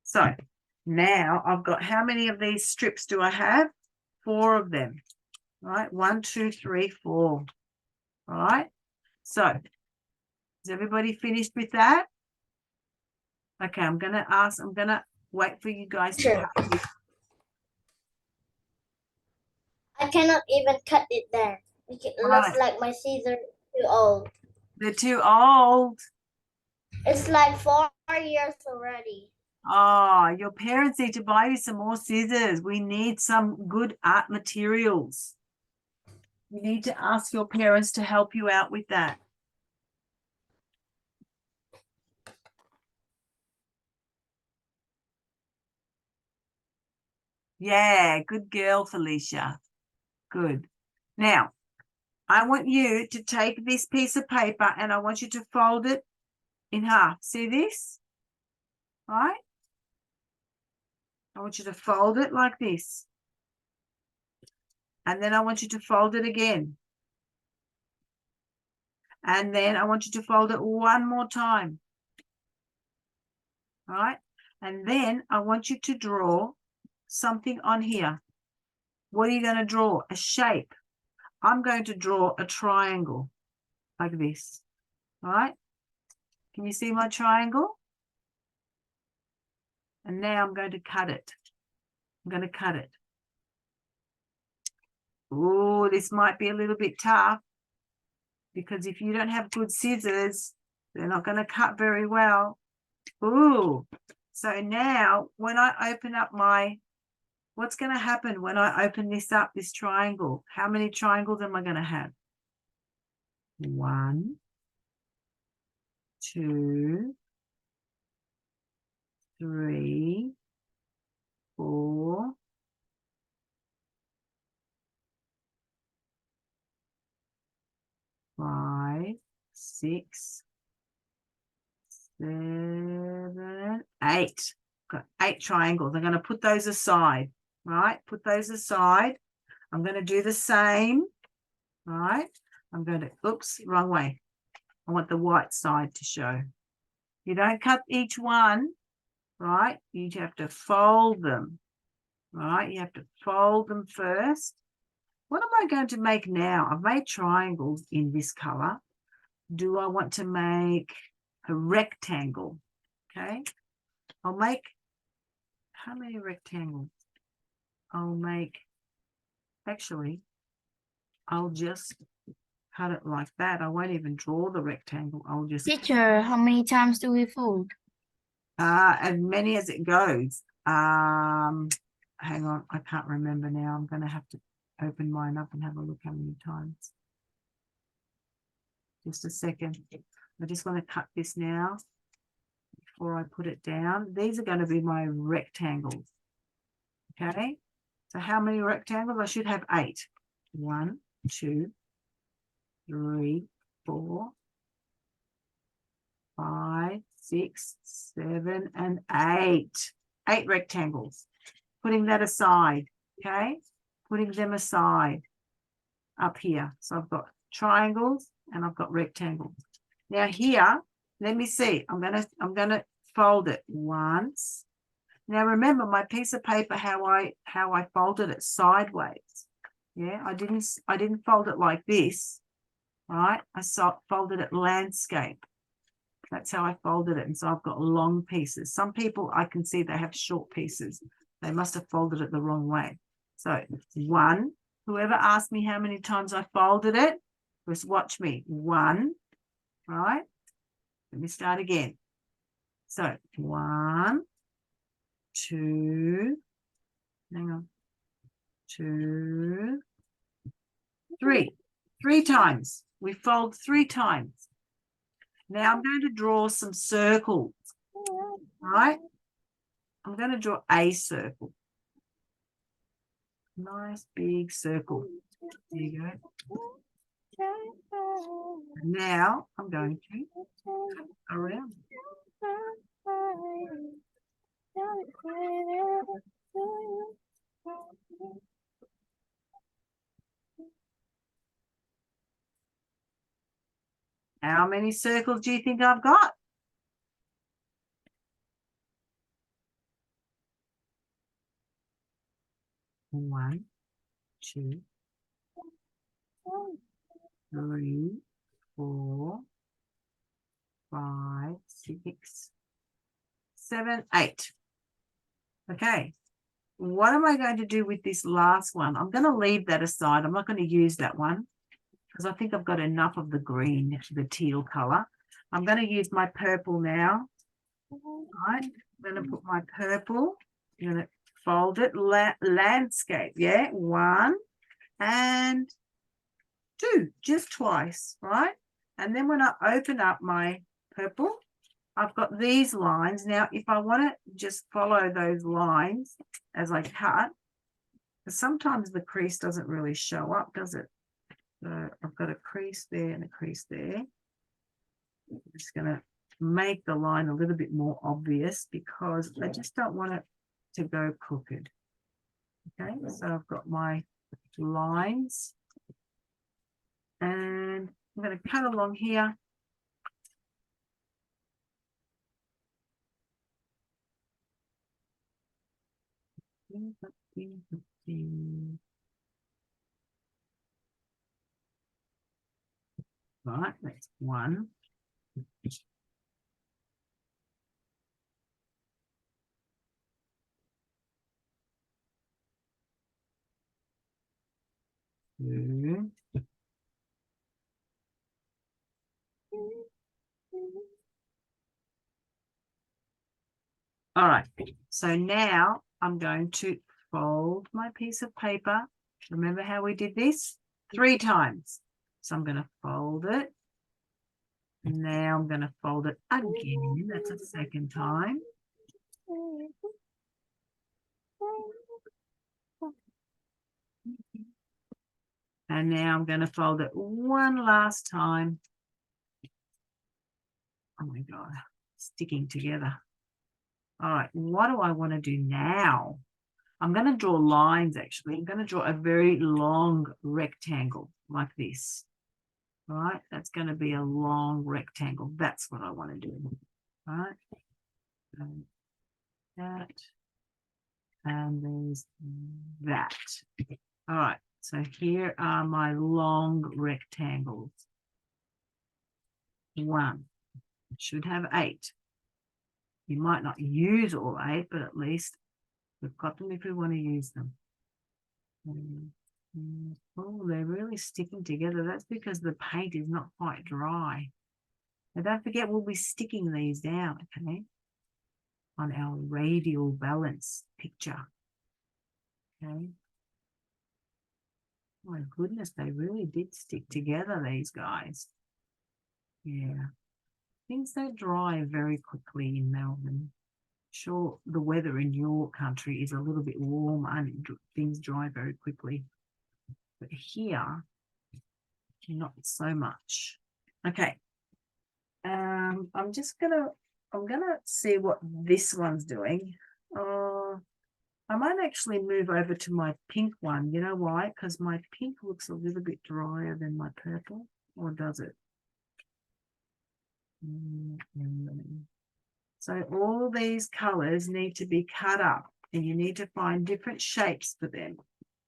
So now I've got, how many of these strips do I have? 4 of them. All right, 1, 2, 3, 4. All right. So is everybody finished with that? Okay, I'm gonna wait for you guys to Sure. cut this. I cannot even cut it there. It looks Right. like my scissors too old. They're too old. It's like 4 years already. Oh, your parents need to buy you some more scissors. We need some good art materials. You need to ask your parents to help you out with that. Yeah, good girl, Felicia. Good. Now, I want you to take this piece of paper and I want you to fold it in half. See this? All right? I want you to fold it like this. And then I want you to fold it again. And then I want you to fold it one more time. All right? And then I want you to draw something on here. What are you going to draw? A shape. I'm going to draw a triangle like this. All right? Can you see my triangle? And now I'm going to cut it. I'm going to cut it. Oh, this might be a little bit tough because if you don't have good scissors, they're not going to cut very well. Ooh, so now when I open up my, what's going to happen when I open this up, this triangle? How many triangles am I going to have? 1, 2, 3, 4, 5, 6, 7, 8. Got 8 triangles. I'm going to put those aside, right? Put those aside. I'm going to do the same, right? I'm going to, oops, wrong way. I want the white side to show. You don't cut each one, right? You have to fold them, right? You have to fold them first. What am I going to make now? I've made triangles in this color. Do I want to make a rectangle? Okay. I'll make, how many rectangles? I'll make, actually, I'll just cut it like that. I won't even draw the rectangle. I'll just, Teacher, how many times do we fold? as many as it goes. Hang on, I can't remember now. I'm going to have to open mine up and have a look how many times. Just a second. I just want to cut this now before I put it down. These are going to be my rectangles. Okay. So how many rectangles? I should have 8. 1, 2, 3, 4, 5, 6, 7, and 8. 8 rectangles. Putting that aside. Okay. Putting them aside up here. So I've got triangles and I've got rectangles. Now here, let me see. I'm gonna fold it once. Now remember my piece of paper, how I folded it sideways. Yeah, I didn't fold it like this. Right? I folded it landscape. That's how I folded it. And so I've got long pieces. Some people I can see they have short pieces. They must have folded it the wrong way. So 1, whoever asked me how many times I folded it, just watch me. 1, right? Let me start again. So 1, 2, hang on, 2, 3. 3 times. We fold 3 times. Now I'm going to draw some circles, right? I'm going to draw a circle. Nice big circle. There you go. And now I'm going to cut around. How many circles do you think I've got? One, 2, 3, 4, 5, 6, 7, 8. Okay. What am I going to do with this last one? I'm going to leave that aside. I'm not going to use that one because I think I've got enough of the green, the teal color. I'm going to use my purple now. Right. I'm going to put my purple. I'm going to fold it. Landscape. Yeah. 1 and 2, just twice. Right. And then when I open up my purple, I've got these lines. Now, if I want to just follow those lines as I cut, because sometimes the crease doesn't really show up, does it? So I've got a crease there and a crease there. I'm just going to make the line a little bit more obvious because I just don't want it to go crooked. Okay, so I've got my lines and I'm going to cut along here. Right, that's 1. 2. All right, so now I'm going to fold my piece of paper. Remember how we did this? 3 times. So I'm going to fold it. Now I'm going to fold it again. That's a second time. And now I'm going to fold it one last time. Oh my God, sticking together. All right, what do I want to do now? I'm going to draw lines, actually. I'm going to draw a very long rectangle like this. All right, that's going to be a long rectangle. That's what I want to do. All right, and that, and there's that. All right, so here are my long rectangles. 1 should have 8. You might not use all 8, but at least we've got them if we want to use them. Oh, they're really sticking together. That's because the paint is not quite dry. And don't forget, we'll be sticking these down, okay, on our radial balance picture. Okay. My goodness, they really did stick together, these guys. Yeah. Things don't dry very quickly in Melbourne. Sure, the weather in your country is a little bit warm and things dry very quickly. But here, not so much. Okay. I'm gonna see what this one's doing. I might actually move over to my pink one. You know why? Because my pink looks a little bit drier than my purple, or does it? So all these colors need to be cut up and you need to find different shapes for them.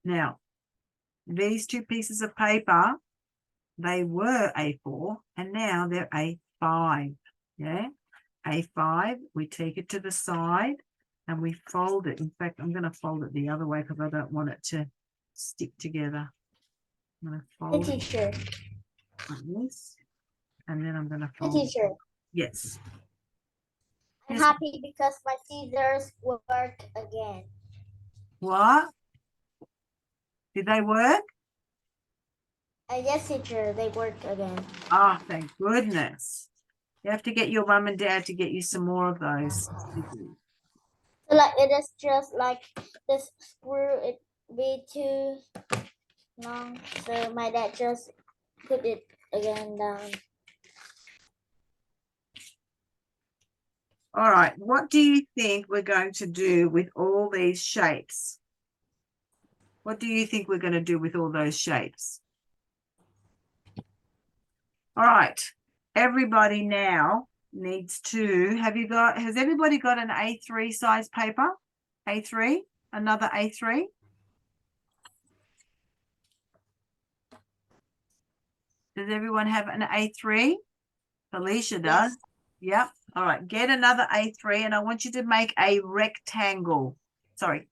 Now, these 2 pieces of paper, they were A4 and now they're A5. Yeah, A5, we take it to the side and we fold it. In fact, I'm going to fold it the other way because I don't want it to stick together. I'm going to fold it like this, and then I'm going to fold it. Teacher. Yes. I'm Yes. happy because my scissors work again. What? Did they work? Yes, teacher, they work again. Oh, thank goodness. You have to get your mum and dad to get you some more of those. So like it is just like this screw it be too long. So my dad just put it again down. All right. What do you think we're going to do with all these shapes? What do you think we're going to do with all those shapes? All right. Everybody now needs to, has everybody got an A3 size paper? A3? Another A3? Does everyone have an A3? Felicia does. Yes. Yep. All right. Get another A3 and I want you to make a rectangle. Sorry.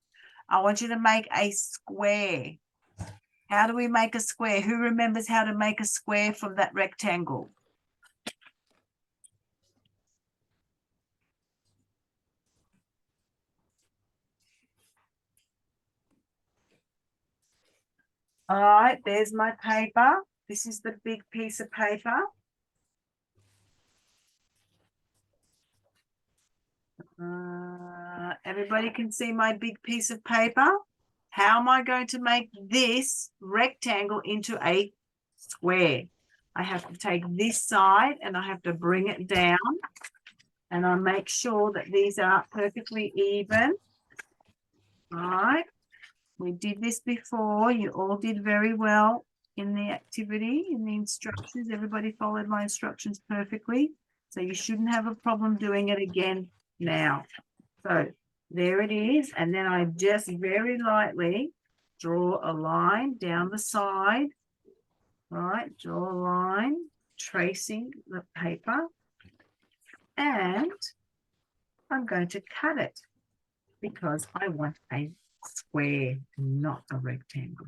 I want you to make a square. How do we make a square? Who remembers how to make a square from that rectangle? All right. There's my paper. This is the big piece of paper. Everybody can see my big piece of paper. How am I going to make this rectangle into a square? I have to take this side and I have to bring it down and I make sure that these are perfectly even. All right. We did this before. You all did very well in the activity, in the instructions. Everybody followed my instructions perfectly. So you shouldn't have a problem doing it again now. So there it is. And then I just very lightly draw a line down the side. All right, draw a line, tracing the paper. And I'm going to cut it because I want a square, not a rectangle.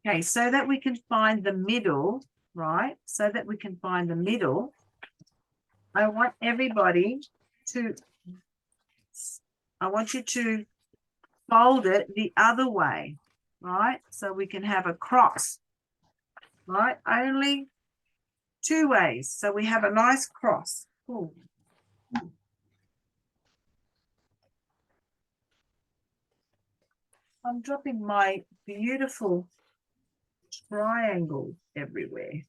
Okay, so that we can find the middle, right? So that we can find the middle, I want everybody to, I want you to fold it the other way, right? So we can have a cross, right? Only two ways. So we have a nice cross. Ooh. I'm dropping my beautiful triangle everywhere.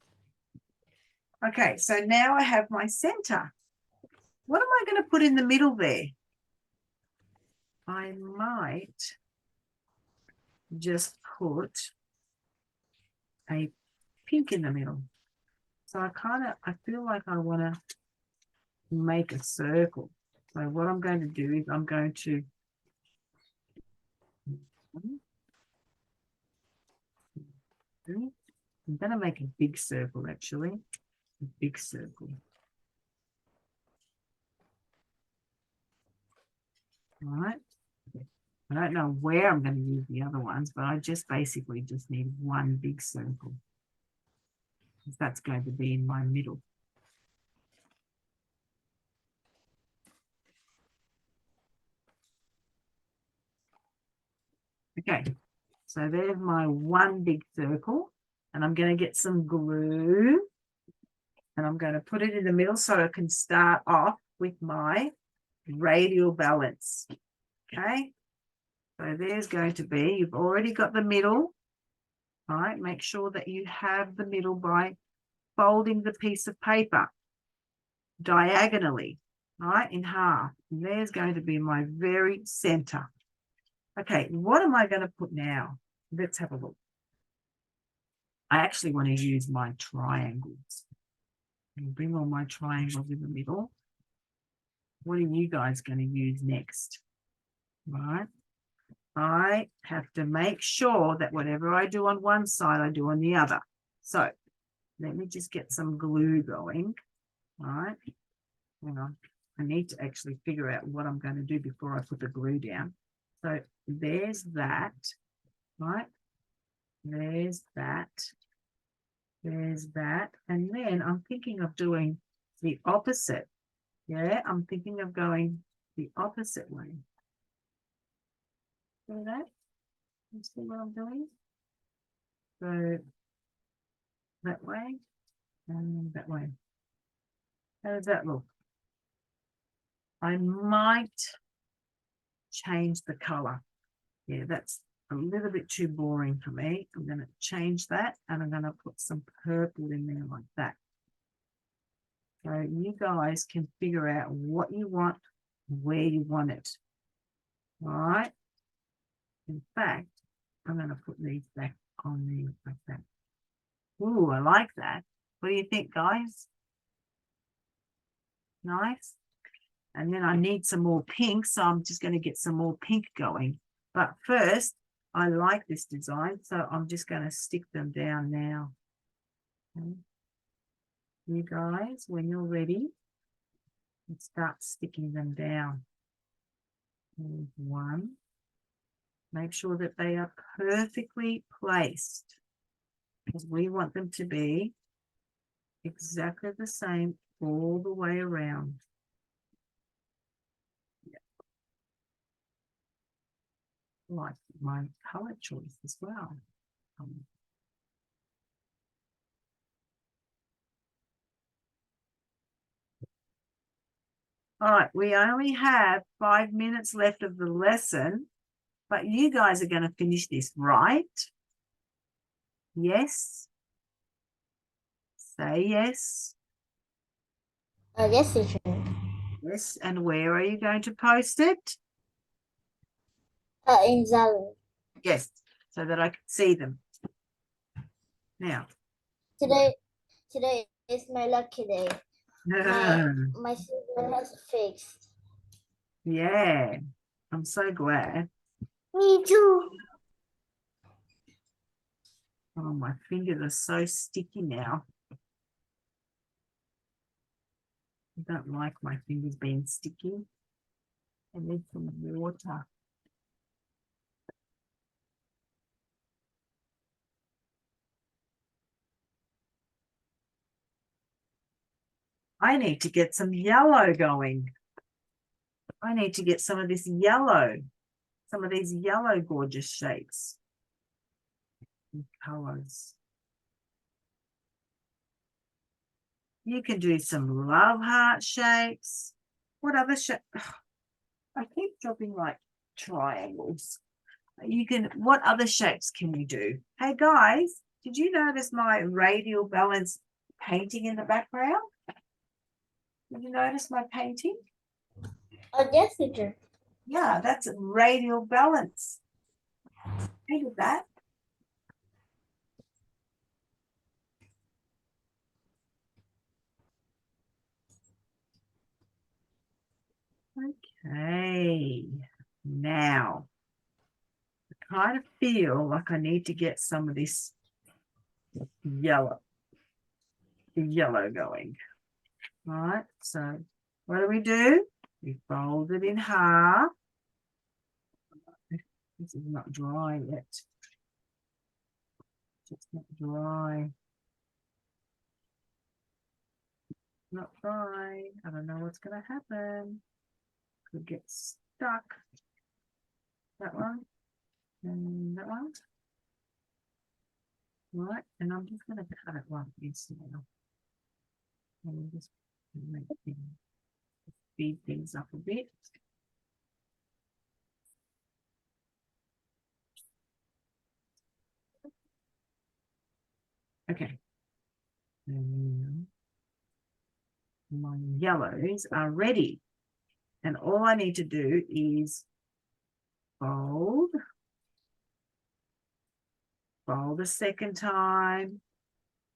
Okay, so now I have my center. What am I going to put in the middle there? I might just put a pink in the middle. So I feel like I want to make a circle. So what I'm going to do is I'm going to make a big circle actually. A big circle. All right. I don't know where I'm going to use the other ones, but I just basically just need one big circle. That's going to be in my middle. Okay, so there's my one big circle, and I'm going to get some glue, and I'm going to put it in the middle so I can start off with my radial balance. Okay, so there's going to be, you've already got the middle. All right, make sure that you have the middle by folding the piece of paper diagonally, all right, in half. And there's going to be my very center. Okay, what am I going to put now? Let's have a look. I actually want to use my triangles. And bring all my triangles in the middle. What are you guys going to use next? Right? I have to make sure that whatever I do on one side, I do on the other. So let me just get some glue going. All right. Hang on. I need to actually figure out what I'm going to do before I put the glue down. So there's that, right? There's that. There's that. And then I'm thinking of doing the opposite. Yeah, I'm thinking of going the opposite way. See that? You see what I'm doing? So that way and that way. How does that look? I might change the color. Yeah, that's a little bit too boring for me. I'm going to change that and I'm going to put some purple in there like that. So you guys can figure out what you want, where you want it. All right. In fact, I'm going to put these back on there like that. Ooh, I like that. What do you think, guys? Nice. And then I need some more pink, so I'm just going to get some more pink going. But first, I like this design, so I'm just going to stick them down now. Okay. You guys, when you're ready, let's start sticking them down. There's one. Make sure that they are perfectly placed, because we want them to be exactly the same all the way around. Like my color choice as well. All right, we only have 5 minutes left of the lesson, but you guys are going to finish this, right? Yes? Say yes. Yes, teacher. Yes, and where are you going to post it? In Zalo. Yes, so that I can see them. Now. Today is my lucky day. My silver has fixed. Yeah, I'm so glad. Me too. Oh, my fingers are so sticky now. I don't like my fingers being sticky. I need some water. I need to get some yellow going. I need to get some of this yellow, some of these yellow gorgeous shapes and colors. You can do some love heart shapes. What other shape? I keep dropping like triangles. What other shapes can we do? Hey guys, did you notice my radial balance painting in the background? Did you notice my painting? Oh, yes, teacher. Yeah, that's radial balance. Painted that. Okay, now I kind of feel like I need to get some of this yellow going. All right, so what do? We fold it in half. This is not dry yet. It's not dry. Not dry. I don't know what's going to happen. Could get stuck. That one and that one. Right, and I'm just going to cut it like this now. And just make things, speed things up a bit. Okay. And my yellows are ready. And all I need to do is fold a second time,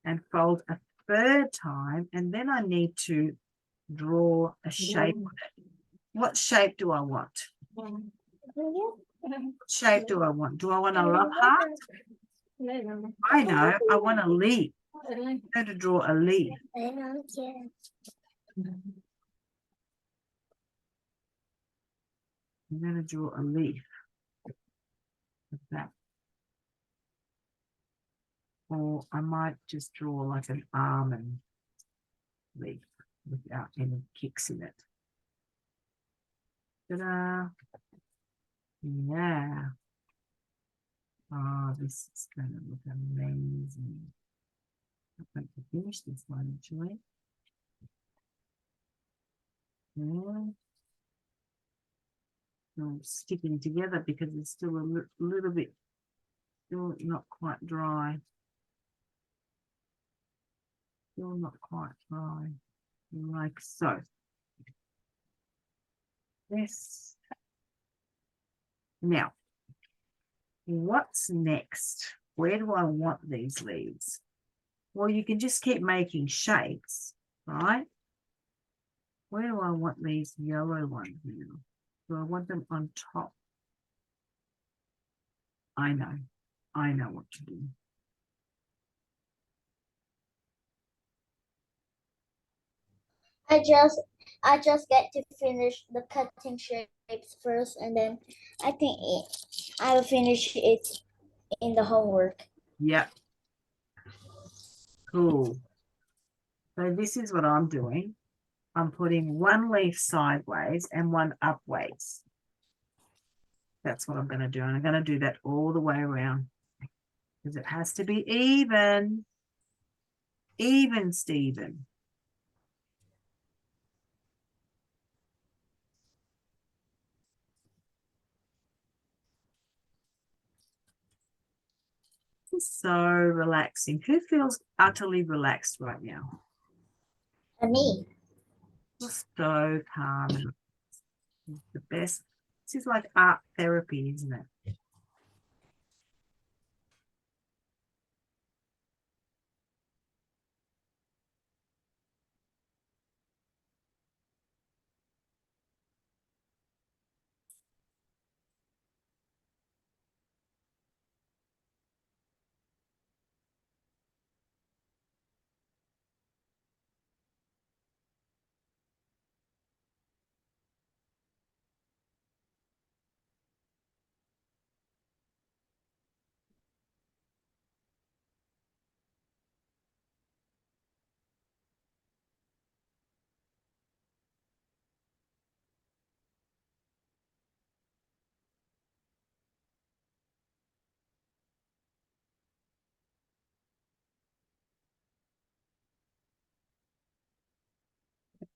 and fold a third time. And then I need to draw a shape. What shape do I want? What shape do I want? Do I want a love heart? I know, I want a leaf. I'm going to draw a leaf. I'm going to draw a leaf like that. Or I might just draw like an almond leaf without any kicks in it. Ta-da! Yeah. Oh, this is going to look amazing. I'm going to finish this one actually. Yeah. Still sticking together because it's still a little bit, still not quite dry. Still not quite dry. Like so. Yes. Now, what's next? Where do I want these leaves? Well, you can just keep making shapes, right? Where do I want these yellow ones now? Do I want them on top? I know what to do. I just get to finish the cutting shapes first, and then I think I will finish it in the homework. Yep. Cool. So this is what I'm doing. I'm putting one leaf sideways and one upways. That's what I'm going to do. And I'm going to do that all the way around because it has to be even. Even, Stephen. This is so relaxing. Who feels utterly relaxed right now? Me. Just so calm. It's the best. This is like art therapy, isn't it?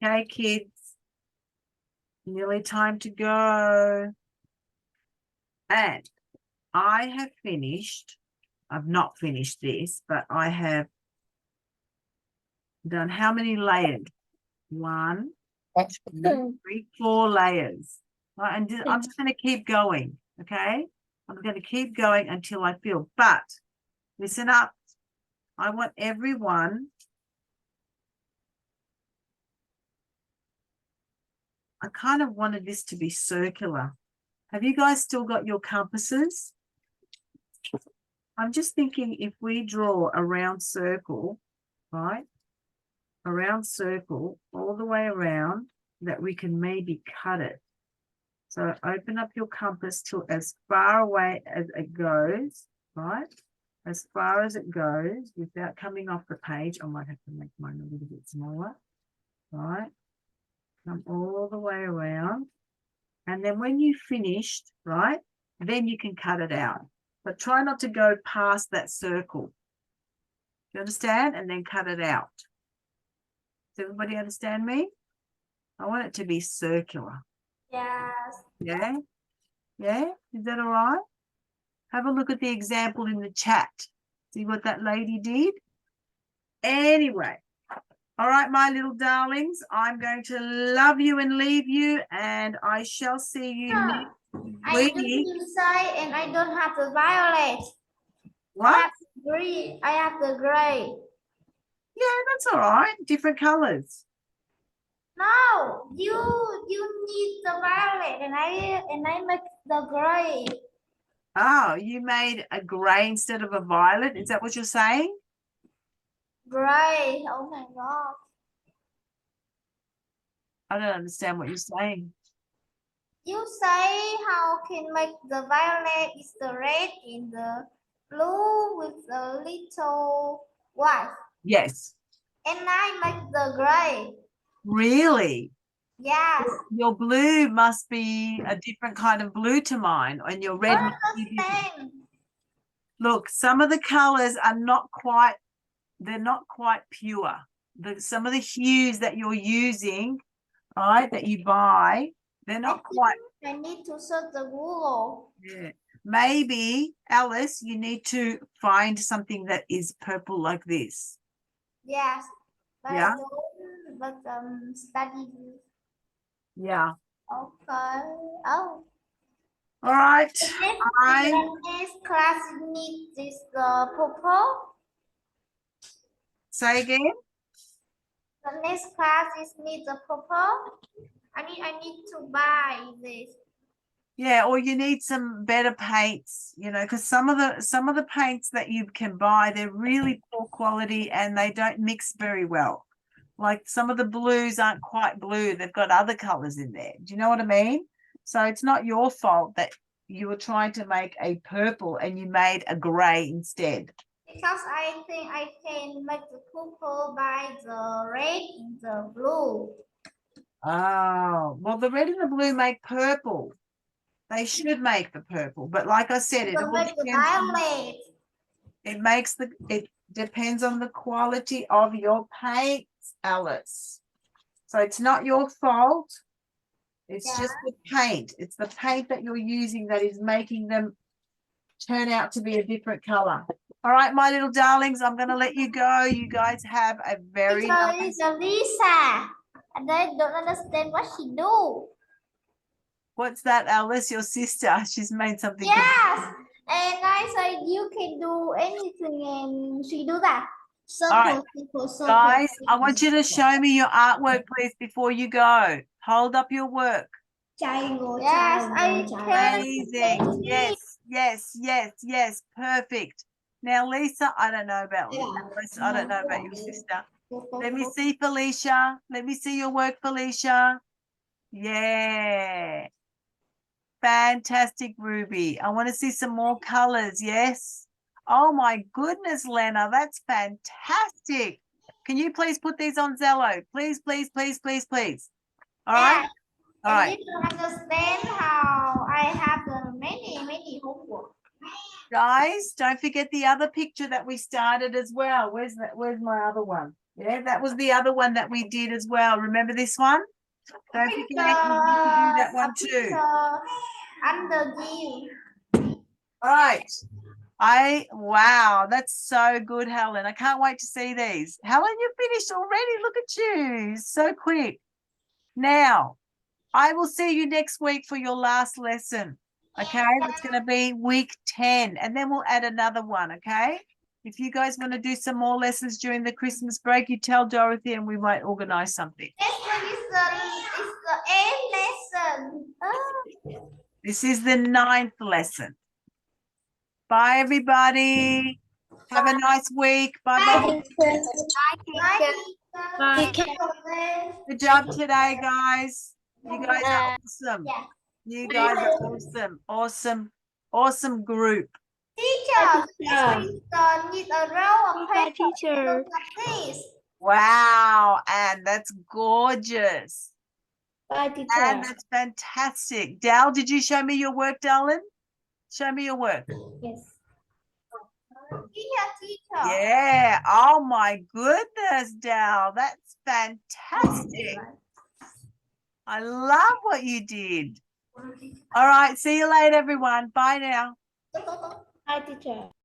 Okay, kids. Nearly time to go. And I have finished. I've not finished this, but I have done how many layers? 1, 2, 3, 4 layers. Right, and I'm just going to keep going. Okay, I'm going to keep going until I feel. But listen up. I want everyone. I kind of wanted this to be circular. Have you guys still got your compasses? I'm just thinking if we draw a round circle, right? A round circle all the way around, that we can maybe cut it. So open up your compass to as far away as it goes, right? As far as it goes without coming off the page. I might have to make mine a little bit smaller, right? Come all the way around. And then when you finished, right, then you can cut it out. But try not to go past that circle. Do you understand? And then cut it out. Does everybody understand me? I want it to be circular. Yes. Yeah? Yeah? Is that all right? Have a look at the example in the chat. See what that lady did? Anyway. All right, my little darlings, I'm going to love you and leave you, and I shall see you next I do week. inside and I don't have the violet. What? I have the green. I have the gray. Yeah, that's all right. Different colors. No, you need the violet and I make the gray. Oh, you made a gray instead of a violet. Is that what you're saying? Gray. Oh my god. I don't understand what you're saying. You say how can make the violet is the red in the blue with a little white. Yes. And I make the gray. Really? Yes. Your blue must be a different kind of blue to mine, and your red must be different. Same. Look, some of the colors are not quite, they're not quite pure. Some of the hues that you're using, right, that you buy, they're not quite. I need to search the Google. Yeah. Maybe, Alice, you need to find something that is purple like this. Yes. But Yeah. study. Yeah. Okay. Oh. All right. The next class needs this purple. Say again. The next class is need the purple. I need to buy this. Yeah, or you need some better paints, you know, because some of the paints that you can buy, they're really poor quality and they don't mix very well. Like some of the blues aren't quite blue, they've got other colors in there. Do you know what I mean? So it's not your fault that you were trying to make a purple and you made a gray instead. Because I think I can make the purple by the red and the blue. Oh, well, the red and the blue make purple. They should make the purple, but like I said, it depends on the quality of your paint, Alice. So it's not your fault. It's just the paint. It's the paint that you're using that is making them turn out to be a different color. All right, my little darlings, I'm going to let you go. You guys have a very nice... Lisa, and I don't understand what she do. What's that, Alice? Your sister? She's made something. Yes, and I said you can do anything, and she do that. Circle, right. circle. Guys, I want you to show me your artwork, please, before you go. Hold up your work. Yes, I can. Amazing. Yes. Perfect. Now, Lisa, I don't know about Alice. I don't know about your sister. Let me see, Felicia. Let me see your work, Felicia. Yeah. Fantastic, Ruby. I want to see some more colors. Yes. Oh, my goodness, Lena. That's fantastic. Can you please put these on Zello? Please. All right. All right. You don't understand how I have the many homework. Guys, don't forget the other picture that we started as well. Where's my other one? Yeah, that was the other one that we did as well. Remember this one? Don't forget you need to do that one too. Under you. All right. Wow, that's so good, Helen. I can't wait to see these. Helen, you finished already. Look at you. So quick. Now, I will see you next week for your last lesson. Okay, it's going to be week 10, and then we'll add another one. Okay, if you guys want to do some more lessons during the Christmas break, you tell Dorothy and we might organize something. It's the 8th lesson. Oh. This is the 9th lesson. Bye, everybody. Have a nice week. Bye. Good job today, guys. You guys are awesome. You guys are awesome group. Teacher, need a row of paper. Teacher. Wow, and that's gorgeous. Bye, teacher. And that's fantastic. Dal, did you show me your work, darling? Show me your work. Yes. Teacher. Yeah. Oh my goodness, Dal. That's fantastic. I love what you did. All right. See you later, everyone. Bye now. Bye, teacher.